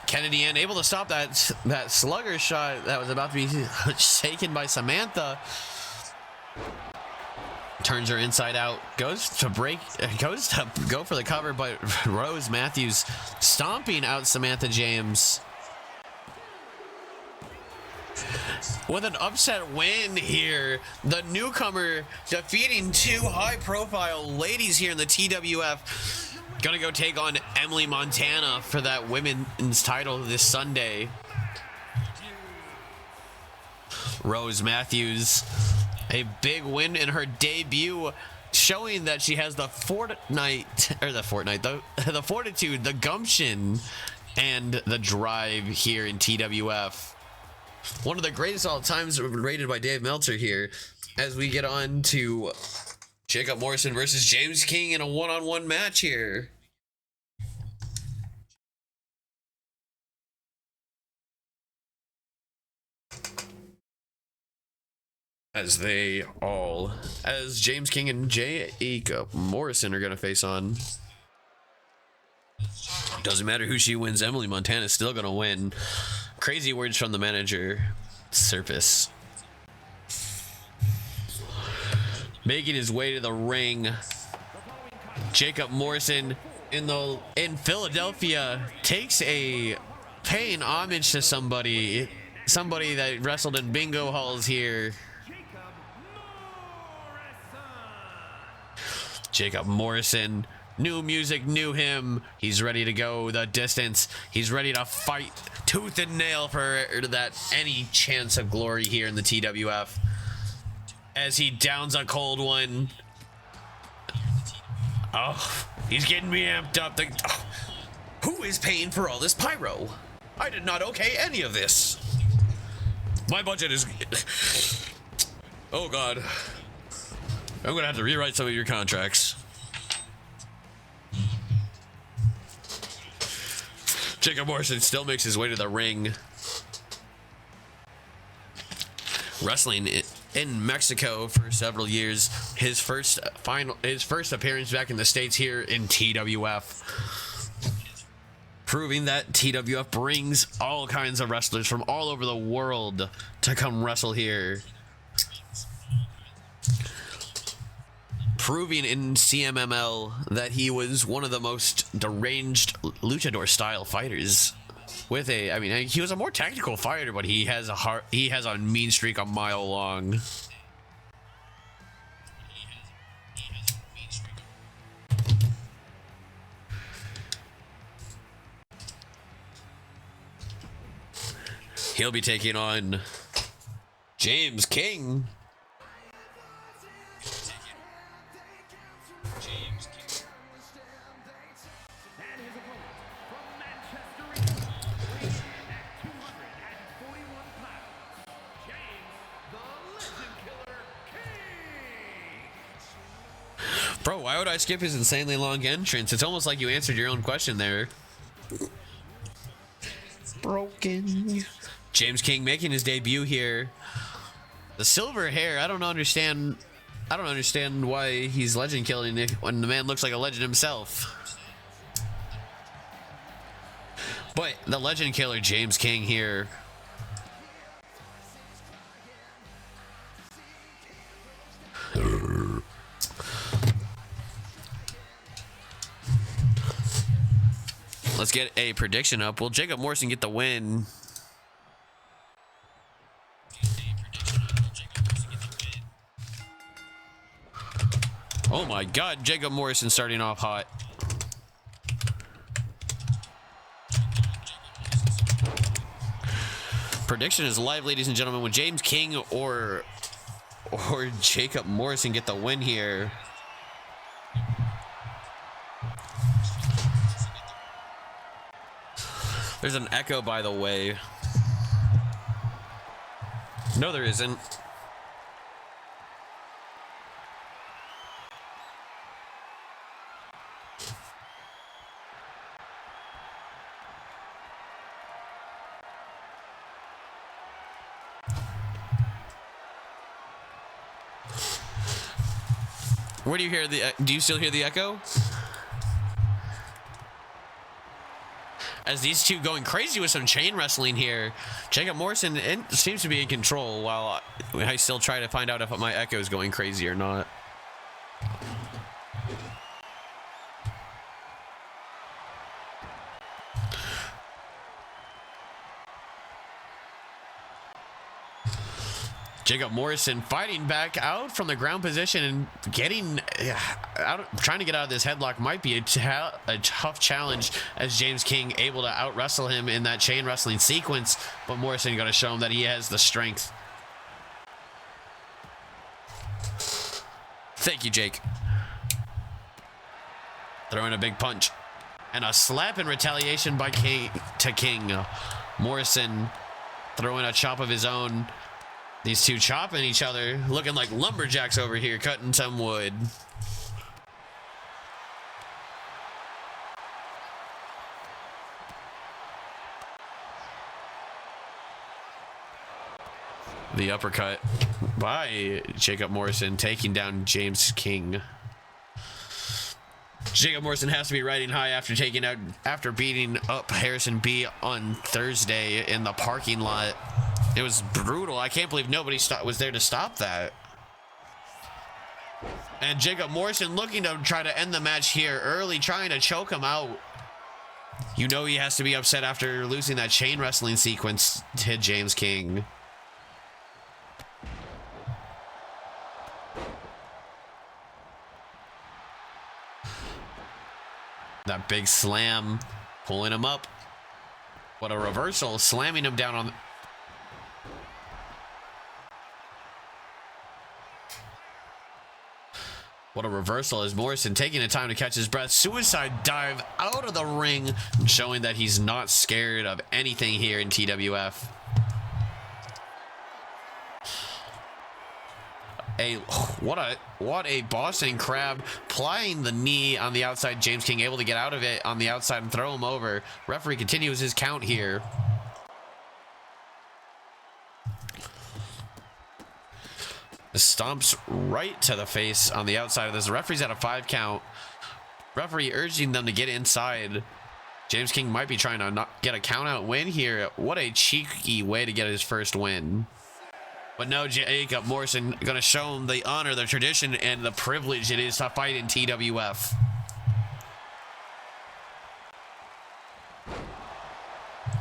Kennedy Ann able to stop that slugger shot that was about to be taken by Samantha. Turns her inside out, goes to go for the cover, but Rose Matthews stomping out Samantha James. With an upset win here, the newcomer defeating two high-profile ladies here in the TWF. Gonna go take on Emily Montana for that women's title this Sunday. Rose Matthews, a big win in her debut, showing that she has the fortitude, the gumption, and the drive here in TWF. One of the greatest all times rated by Dave Meltzer here, as we get on to Jacob Morrison versus James King in a one-on-one match here. As James King and Jacob Morrison are going to face on. Doesn't matter who she wins, Emily Montana's still going to win. Crazy words from the manager, Surface. Making his way to the ring, Jacob Morrison in Philadelphia takes a paying homage to somebody that wrestled in bingo halls here. Jacob Morrison, new music, new him. He's ready to go the distance. He's ready to fight tooth and nail for that any chance of glory here in the TWF. As he downs a cold one. Oh, he's getting me amped up. Who is paying for all this pyro? I did not okay any of this. My budget is... Oh, God. I'm gonna have to rewrite some of your contracts. Jacob Morrison still makes his way to the ring. Wrestling in Mexico for several years. His first appearance back in the States here in TWF. Proving that TWF brings all kinds of wrestlers from all over the world to come wrestle here. Proving in CMML that he was one of the most deranged luchador style fighters. I mean, he was a more tactical fighter, but he has a mean streak a mile long. He'll be taking on James King. Bro, why would I skip his insanely long entrance? It's almost like you answered your own question there. Broken. James King making his debut here. The silver hair, I don't understand why he's legend killing it when the man looks like a legend himself. But the legend killer James King here. Let's get a prediction up. Will Jacob Morrison get the win? Oh my God, Jacob Morrison starting off hot. Prediction is live, ladies and gentlemen. Will James King or Jacob Morrison get the win here? There's an echo, by the way. No, there isn't. Where do you hear the? Do you still hear the echo? As these two going crazy with some chain wrestling here. Jacob Morrison seems to be in control while I still try to find out if my echo is going crazy or not. Jacob Morrison fighting back out from the ground position and getting out, trying to get out of this headlock might be a tough challenge, as James King able to out wrestle him in that chain wrestling sequence, but Morrison going to show him that he has the strength. Thank you, Jake. Throwing a big punch and a slap in retaliation by King. Morrison throwing a chop of his own. These two chopping each other, looking like lumberjacks over here, cutting some wood. The uppercut. by Jacob Morrison, taking down James King. Jacob Morrison has to be riding high after beating up Harrison B on Thursday in the parking lot. It was brutal. I can't believe nobody was there to stop that. And Jacob Morrison looking to try to end the match here early, trying to choke him out. You know he has to be upset after losing that chain wrestling sequence to James King. That big slam, pulling him up. What a reversal, slamming him down on... What a reversal as Morrison taking the time to catch his breath. Suicide dive out of the ring, showing that he's not scared of anything here in TWF. What a Boston Crab, plying the knee on the outside. James King able to get out of it on the outside and throw him over. Referee continues his count here. Stomps right to the face on the outside of this. The referee's at a 5 count. Referee urging them to get inside. James King might be trying to not get a count out win here. What a cheeky way to get his first win. But no, Jacob Morrison going to show him the honor, the tradition, and the privilege it is to fight in TWF.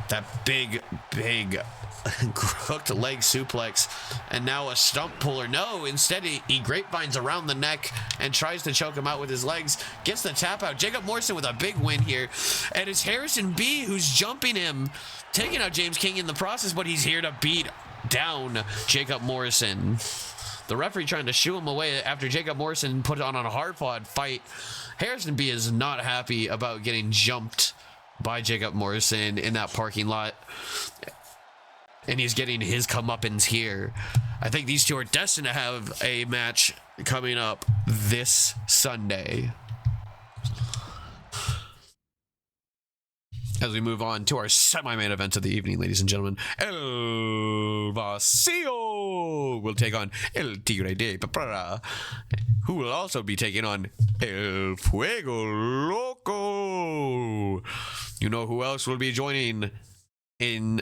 That big hooked leg suplex, and now a stump puller. No, instead he grapevines around the neck and tries to choke him out with his legs. Gets the tap out. Jacob Morrison with a big win here, and it's Harrison B who's jumping him, taking out James King in the process, but he's here to beat down Jacob Morrison. The referee trying to shoo him away after Jacob Morrison put on a hard-fought fight. Harrison B is not happy about getting jumped by Jacob Morrison in that parking lot, and he's getting his comeuppance here. I think these two are destined to have a match coming up this Sunday. As we move on to our semi-main event of the evening, ladies and gentlemen, El Vacío will take on El Tigre de Papara, who will also be taking on El Fuego Loco. You know who else will be joining in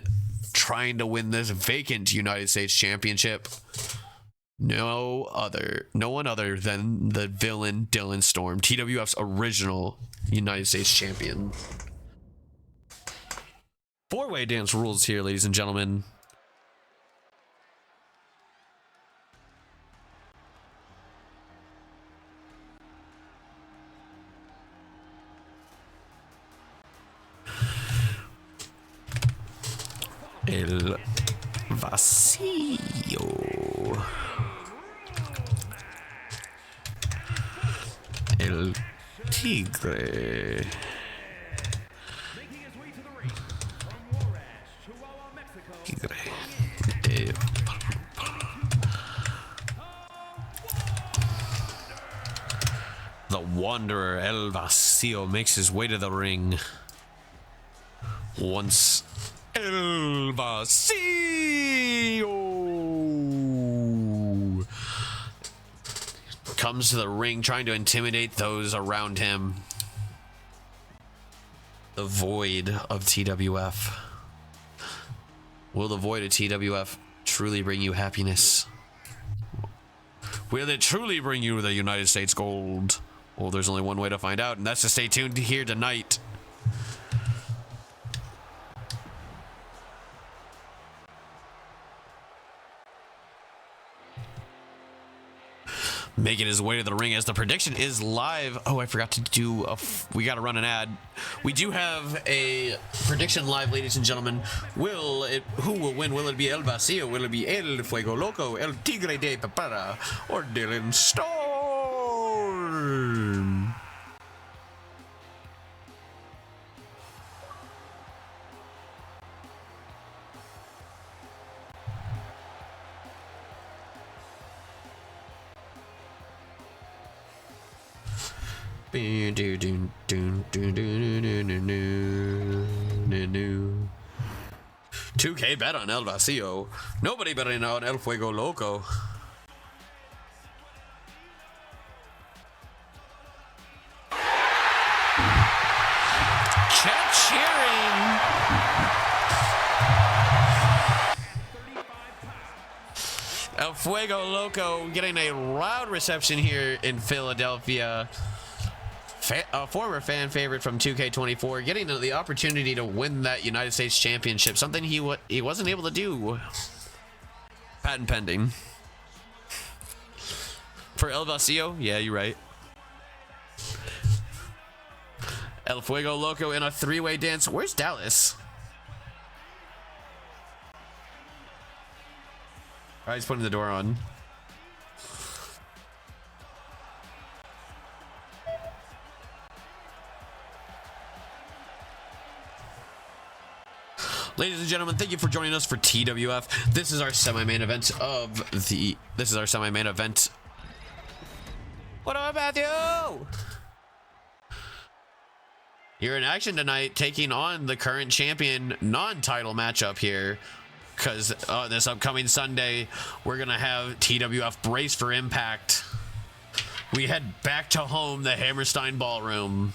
trying to win this vacant United States Championship? No one other than the villain Dylan Storm, TWF's original United States champion. 4-way dance rules here, ladies and gentlemen. El Vacío. El Tigre. The Wanderer El Vacío makes his way to the ring. Once El Vacío comes to the ring, trying to intimidate those around him. The void of TWF. Will the void of TWF truly bring you happiness? Will it truly bring you the United States gold? Well, there's only one way to find out, and that's to stay tuned here tonight. Making his way to the ring as the prediction is live. Oh, I forgot to do we got to run an ad. We do have a prediction live, ladies and gentlemen. Who will win? Will it be El Vacío? Will it be El Fuego Loco, El Tigre de Papara, or Dylan Storm? $2K bet on El Vacío. Nobody betting on El Fuego Loco. El Fuego Loco getting a loud reception here in Philadelphia. A former fan favorite from 2K24 getting the opportunity to win that United States Championship, something he wasn't able to do. Patent pending. For El Vacío? Yeah, you're right. El Fuego Loco in a three-way dance. Where's Dallas? All right, he's putting the door on. Ladies and gentlemen, thank you for joining us for TWF. This is our semi-main event of the. This is our semi-main event. What up, Matthew? You're in action tonight, taking on the current champion non-title matchup here. Because this upcoming Sunday, we're going to have TWF Brace for Impact. We head back to home, the Hammerstein Ballroom.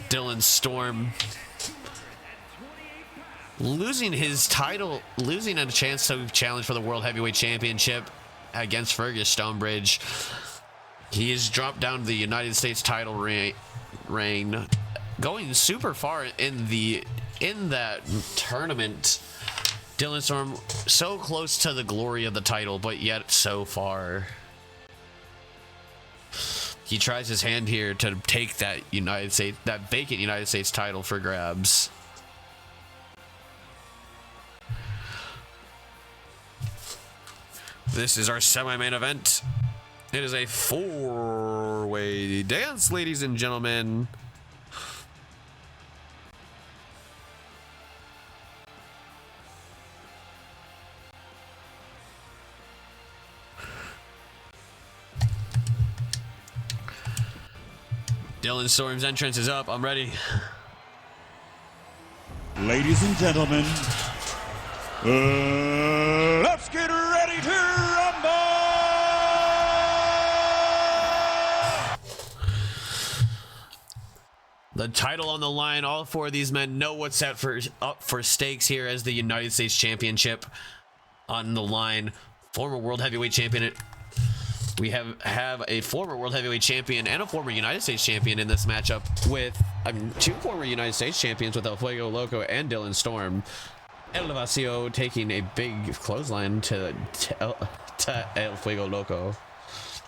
Dylan Storm losing his title, losing a chance to challenge for the World Heavyweight Championship against Fergus Stonebridge. He has dropped down to the United States title reign, going super far in that tournament. Dylan Storm so close to the glory of the title, but yet so far. He tries his hand here to take that vacant United States title for grabs. This is our semi-main event. It is a four-way dance, ladies and gentlemen. Dylan Storm's entrance is up. I'm ready. Ladies and gentlemen, let's get ready to rumble! The title on the line. All four of these men know what's up for stakes here as the United States Championship on the line. Former World Heavyweight Champion. We have a former World Heavyweight Champion and a former United States Champion in this matchup with two former United States Champions with El Fuego Loco and Dylan Storm. El Vacío taking a big clothesline to El Fuego Loco.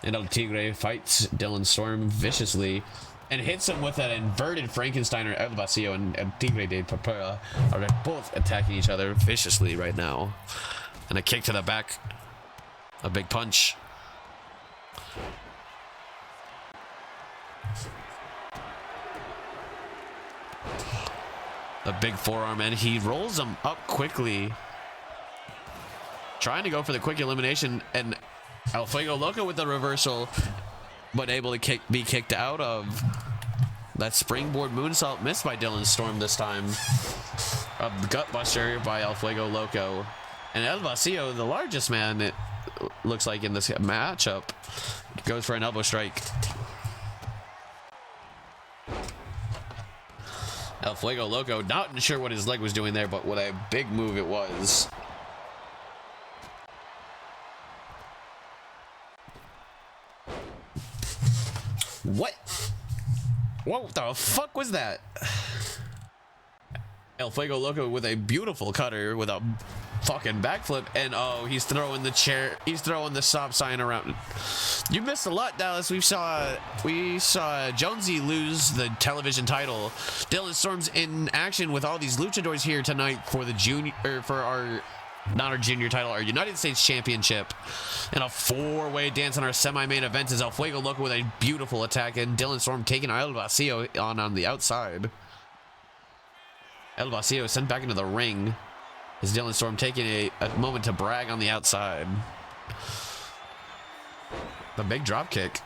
And El Tigre fights Dylan Storm viciously and hits him with an inverted Frankensteiner. El Vacío and El Tigre de Papera are both attacking each other viciously right now. And a kick to the back. A big punch. A big forearm, and he rolls him up quickly, trying to go for the quick elimination, and El Fuego Loco with the reversal, but able to be kicked out of. That springboard moonsault missed by Dylan Storm this time. A gut buster by El Fuego Loco, and El Vacío, the largest man, it looks like in this matchup, goes for an elbow strike. El Fuego Loco, not sure what his leg was doing there, but what a big move it was. What? What the fuck was that? El Fuego Loco with a beautiful cutter with a fucking backflip, and oh, he's throwing the chair, he's throwing the stop sign around. You missed a lot, Dallas. We saw Jonesy lose the television title. Dylan Storm's in action with all these luchadors here tonight for the not our junior title, our United States Championship. And a four-way dance on our semi-main event is El Fuego Loco with a beautiful attack, and Dylan Storm taking El Vacío on the outside. El Vacío sent back into the ring. Is Dylan Storm taking a moment to brag on the outside. The big drop kick.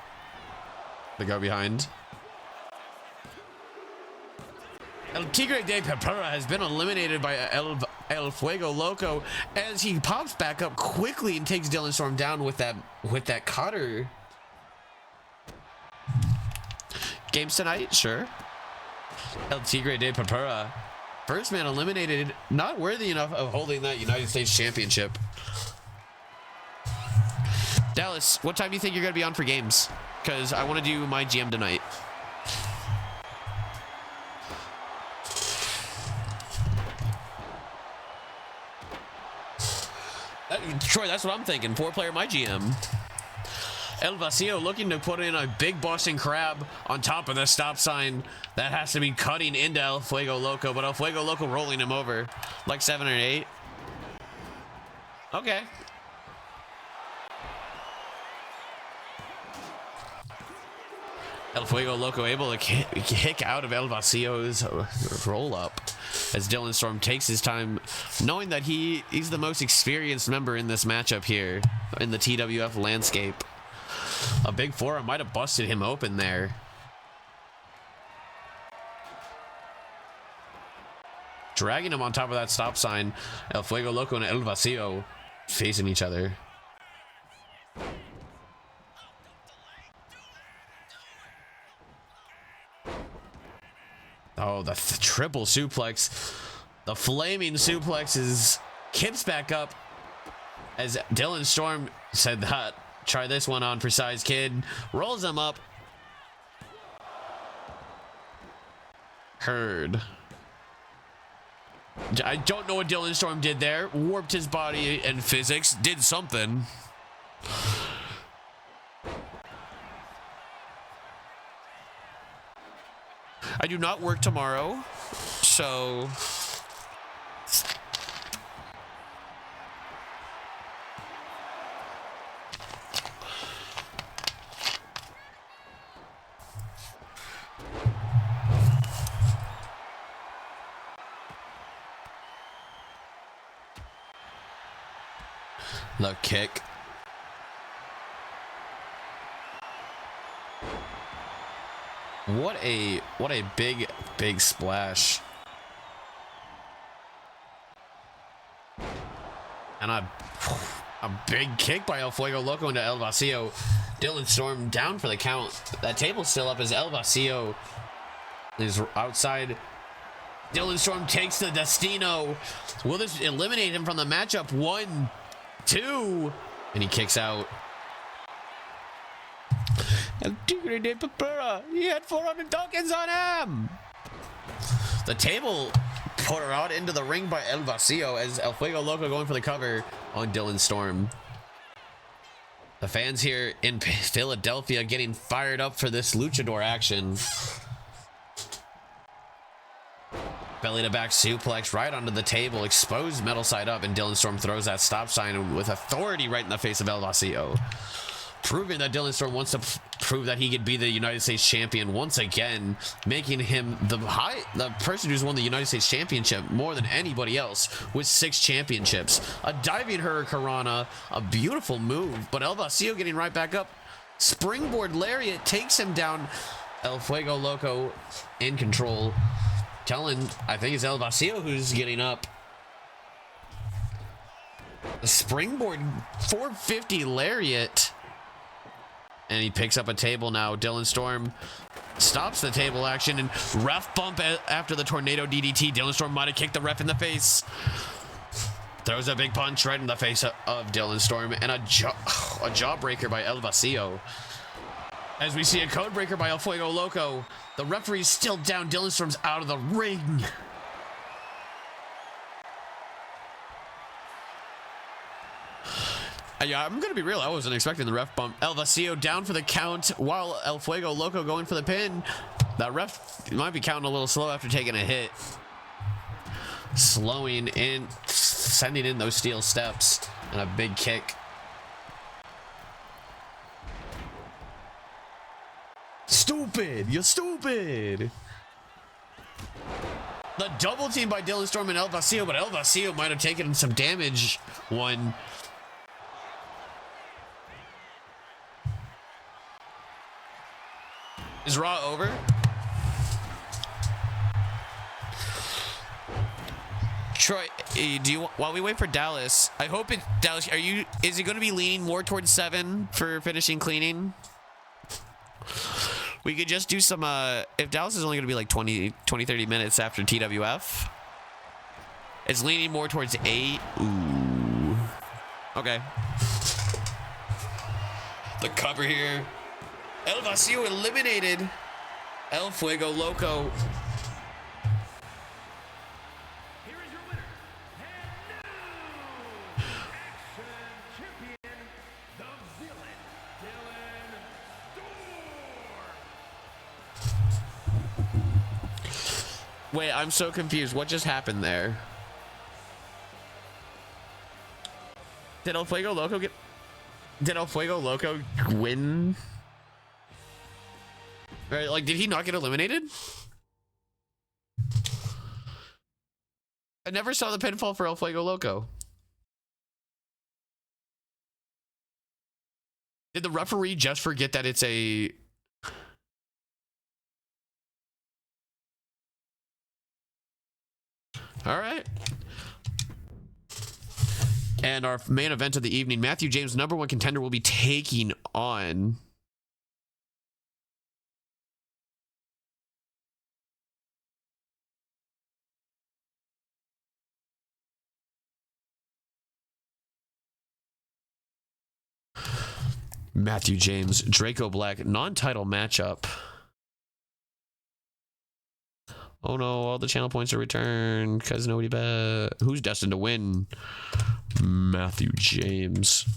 The go behind. El Tigre de Papera has been eliminated by El Fuego Loco as he pops back up quickly and takes Dylan Storm down with that cutter. Games tonight? Sure. El Tigre de Papera First man eliminated, not worthy enough of holding that United States Championship. Dallas, what time do you think you're going to be on for games? Because I want to do my GM tonight. Troy, that's what I'm thinking. 4-player my GM. El Vacío looking to put in a big Boston Crab on top of the stop sign. That has to be cutting into El Fuego Loco, but El Fuego Loco rolling him over. Like 7 or 8. Okay. El Fuego Loco able to kick out of El Vacío's roll up as Dylan Storm takes his time, knowing that he's the most experienced member in this matchup here in the TWF landscape. A big forearm might have busted him open there. Dragging him on top of that stop sign. El Fuego Loco and El Vacío facing each other. Oh, the triple suplex. The flaming suplex is kips back up as Dylan Storm said that. Try this one on for size kid. Rolls him up. Heard. I don't know what Dylan Storm did there. Warped his body and physics. Did something. I do not work tomorrow, so... The kick. What a big splash. And a big kick by El Fuego Loco into El Vacío. Dylan Storm down for the count. That table's still up as El Vacío is outside. Dylan Storm takes the Destino. Will this eliminate him from the matchup? 1, 2, and he kicks out. El Tigre de Papura, he had 400 tokens on him. The table put her out into the ring by El Vacío as El Fuego Loco going for the cover on Dylan Storm. The fans here in Philadelphia getting fired up for this luchador action. Belly to back suplex right onto the table, exposed metal side up, and Dylan Storm throws that stop sign with authority right in the face of El Vacío. Proving that Dylan Storm wants to prove that he could be the United States champion once again, making him the person who's won the United States Championship more than anybody else with 6 championships. A diving hurricanrana, a beautiful move, but El Vacío getting right back up. Springboard lariat takes him down. El Fuego Loco in control. I think it's El Vacío who's getting up. The springboard 450 lariat. And he picks up a table now. Dylan Storm stops the table action and ref bump after the tornado DDT. Dylan Storm might have kicked the ref in the face. Throws a big punch right in the face of Dylan Storm and a jawbreaker by El Vacío. As we see a code breaker by El Fuego Loco. The referee's still down. Dylan Storm's out of the ring. Yeah, I'm gonna be real. I wasn't expecting the ref bump. El Vacío down for the count while El Fuego Loco going for the pin. That ref might be counting a little slow after taking a hit. Slowing in, sending in those steel steps, and a big kick. Stupid! You're stupid! The double team by Dylan Storm and El Vacío, but El Vacío might have taken some damage. One. Is Raw over? Troy, do you while we wait for Dallas? I hope Dallas. Is he going to be leaning more towards 7 for finishing cleaning? We could just do some. If Dallas is only going to be like 20, 30 minutes after TWF, It's leaning more towards 8. Ooh. Okay. The cover here. El Vacío eliminated El Fuego Loco. Here is your winner, and new Action Champion, the Villain, Dylan Storm. Wait, I'm so confused. What just happened there? Did El Fuego Loco get... Did El Fuego Loco win? Right, like, did he not get eliminated? I never saw the pinfall for El Fuego Loco. Did the referee just forget that it's a... All right. And our main event of the evening, Matthew James, #1 contender, will be taking on... Matthew James, Draco Black, non-title matchup. Oh no, all the channel points are returned because nobody bet. Who's destined to win? Matthew James,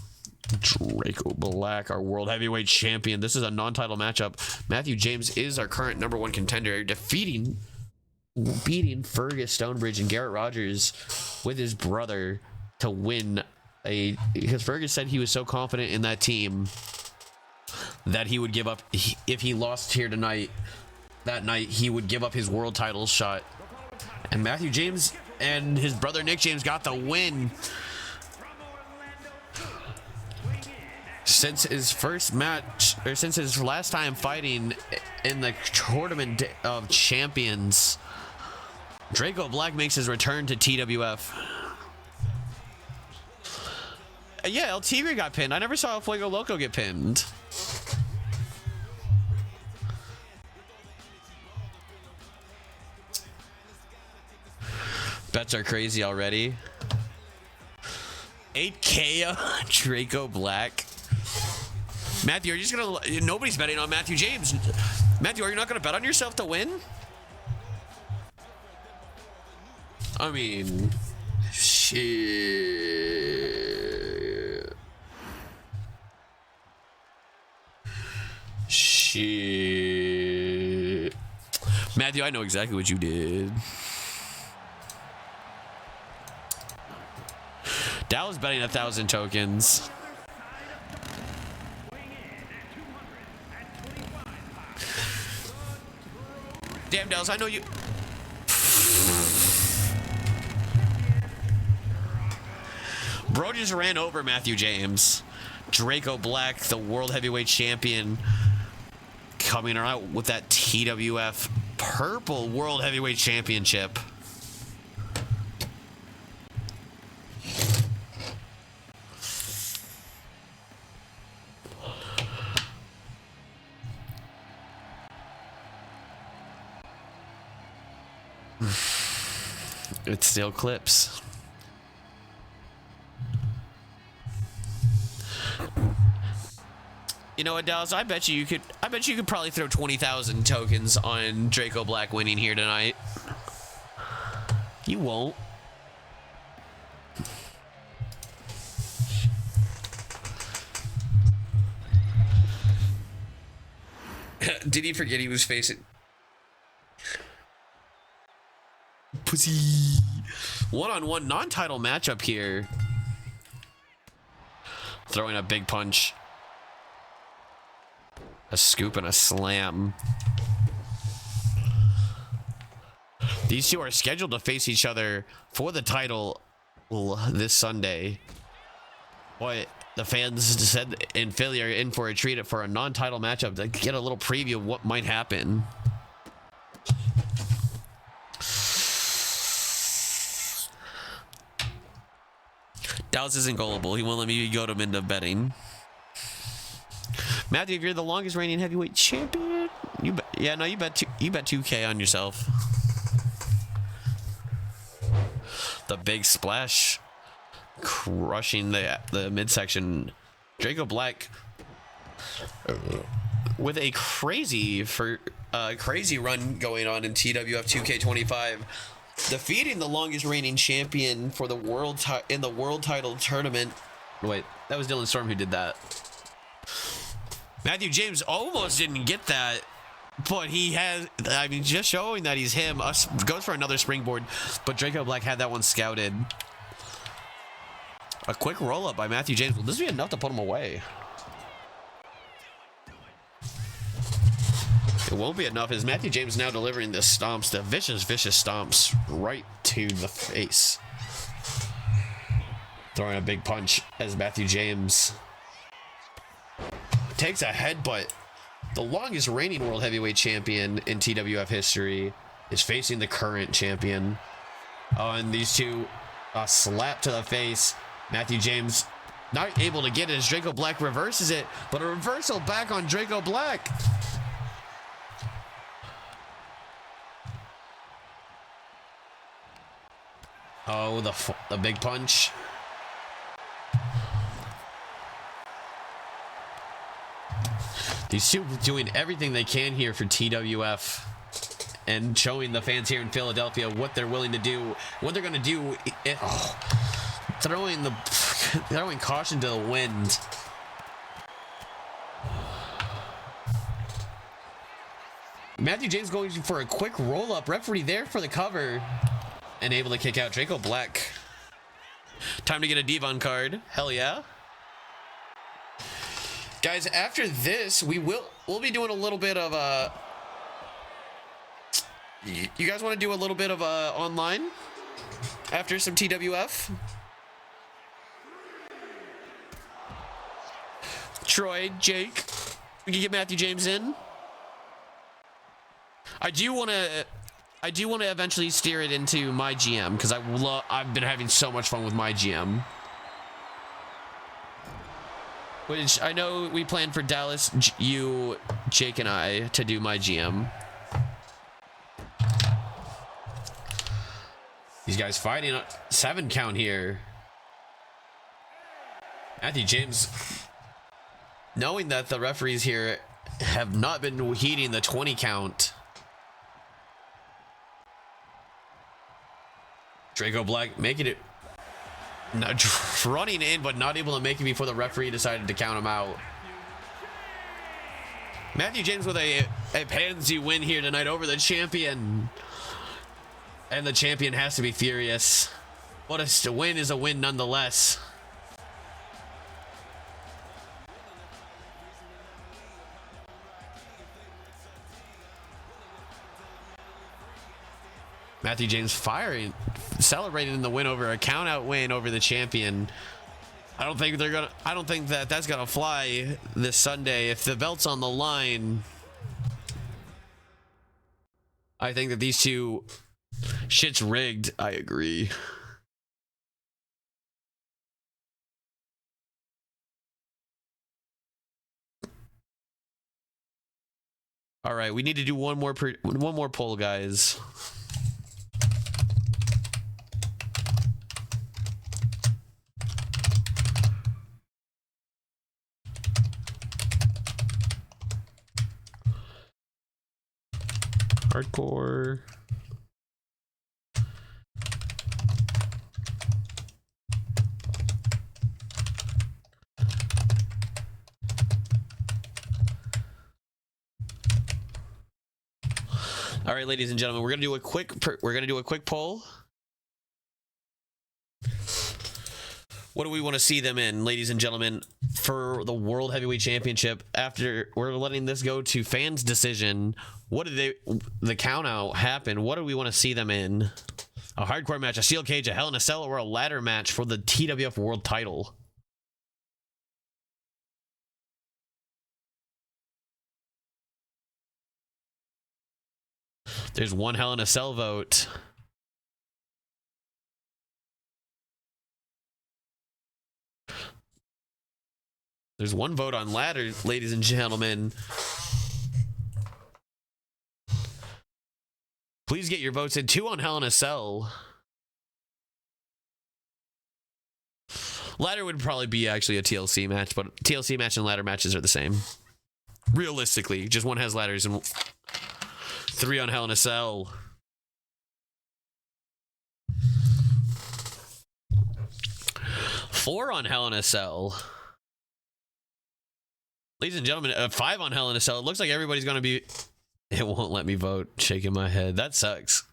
Draco Black, our world heavyweight champion. This is a non-title matchup. Matthew James is our current #1 contender, beating Fergus Stonebridge and Garrett Rogers with his brother to win because Fergus said he was so confident in that team that he would give up if he lost here tonight. That night he would give up his world title shot, and Matthew James and his brother Nick James got the win. Since his first match, or since his last time fighting in the Tournament of Champions, Draco Black makes his return to TWF. Yeah, El Tigre got pinned. I never saw El Fuego Loco get pinned. Bets are crazy already. 8K Draco Black. Matthew, are you just gonna... Nobody's betting on Matthew James. Matthew, are you not gonna bet on yourself to win? I mean... Shit. Shit. Matthew, I know exactly what you did. Dallas betting 1,000 tokens. Damn, Dallas, I know you. Bro just ran over Matthew James. Draco Black, the world heavyweight champion, coming out with that TWF purple world heavyweight championship. It still clips. You know what, Dallas? I bet you could probably throw 20,000 tokens on Draco Black winning here tonight. You won't. Did he forget he was facing pussy? One-on-one non-title matchup here. Throwing a big punch. A scoop and a slam. These two are scheduled to face each other for the title this Sunday. Boy, the fans said in Philly are in for a treat for a non-title matchup to get a little preview of what might happen. Dallas isn't gullible. He won't let me go to him into betting. Matthew, if you're the longest reigning heavyweight champion, you bet. Yeah, no, you bet 2K on yourself. The big splash, crushing the midsection. Draco Black with a crazy run going on in TWF 2K25, defeating the longest reigning champion for the world in the world title tournament. Wait, that was Dylan Storm who did that. Matthew James almost didn't get that, but he has, I mean, just showing that he's him. Goes for another springboard, but Draco Black had that one scouted. A quick roll up by Matthew James. Will this be enough to put him away? It won't be enough, as Matthew James now delivering the stomps, the vicious stomps right to the face. Throwing a big punch as Matthew James takes a headbutt. The longest reigning world heavyweight champion in TWF history is facing the current champion. Oh, and these two, a slap to the face. Matthew James not able to get it as Draco Black reverses it, but a reversal back on Draco Black. Oh, the big punch. These two doing everything they can here for TWF and showing the fans here in Philadelphia what they're willing to do, what they're going to do. Throwing caution to the wind. Matthew James going for a quick roll up. Referee there for the cover and able to kick out Draco Black. Time to get a Devon card. Hell yeah. Guys, after this, we'll be doing a little bit of you guys want to do a little bit of online after some TWF? Troy, Jake, we can get Matthew James in. I do want to eventually steer it into MayheM because I've been having so much fun with MayheM. Which I know we planned for Dallas, you, Jake, and I to do MayheM. These guys fighting a 7 count here. Matthew James, knowing that the referees here have not been heeding the 20 count. Draco Black making it, running in, but not able to make it before the referee decided to count him out. Matthew James with a pansy win here tonight over the champion. And the champion has to be furious. What a win is a win nonetheless. Matthew James celebrating the win over a count out win over the champion. I don't think that's gonna fly this Sunday. If the belt's on the line, I think that these two, shit's rigged. I agree. All right, we need to do one more poll, guys. Hardcore. All right, ladies and gentlemen, we're gonna do a quick poll. What do we want to see them in, ladies and gentlemen, for the World Heavyweight Championship? After we're letting this go to fans' decision, what did the count out happen? What do we want to see them in? A hardcore match, a steel cage, a Hell in a Cell, or a ladder match for the TWF World Title? There's one Hell in a Cell vote. There's one vote on ladder, ladies and gentlemen. Please get your votes in. 2 on Hell in a Cell. Ladder would probably be actually a TLC match, but TLC match and ladder matches are the same. Realistically, just one has ladders and 3 on Hell in a Cell. Four on Hell in a Cell. Ladies and gentlemen, 5 on Hell in a Cell. It looks like everybody's going to be... It won't let me vote. Shaking my head. That sucks.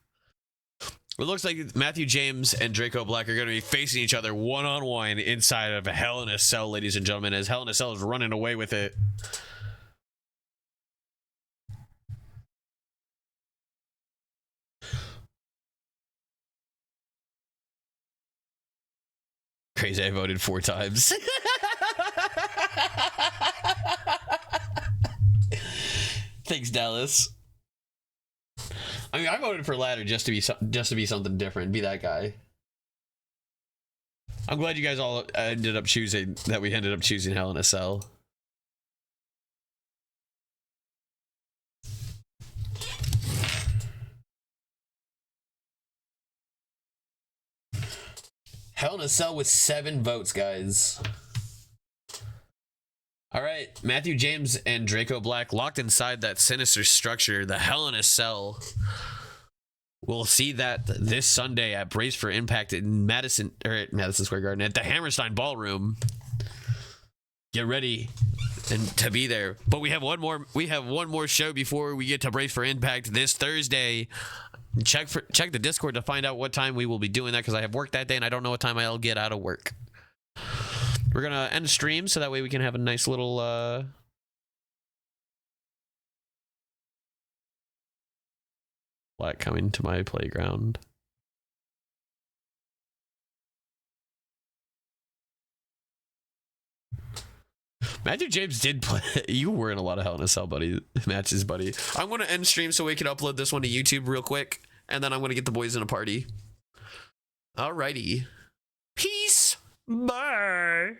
It looks like Matthew James and Draco Black are going to be facing each other one-on-one inside of Hell in a Cell, ladies and gentlemen, as Hell in a Cell is running away with it. Crazy, I voted 4 times. Thanks, Dallas. I mean, I voted for ladder just to be something different, be that guy. I'm glad you guys all ended up choosing Hell in a Cell. Hell in a Cell with 7 votes, guys. All right, Matthew James and Draco Black locked inside that sinister structure, the Hell in a Cell. We'll see that this Sunday at Brace for Impact in Madison Square Garden at the Hammerstein Ballroom. Get ready and to be there. But we have one more show before we get to Brace for Impact this Thursday. Check the Discord to find out what time we will be doing that, because I have work that day and I don't know what time I'll get out of work. We're gonna end the stream so that way we can have a nice little Black coming to my playground. Matthew James did play. You were in a lot of Hell in a Cell matches, buddy. I'm gonna end stream so we can upload this one to YouTube real quick, and then I'm gonna get the boys in a party. Alrighty. Peace. Bye.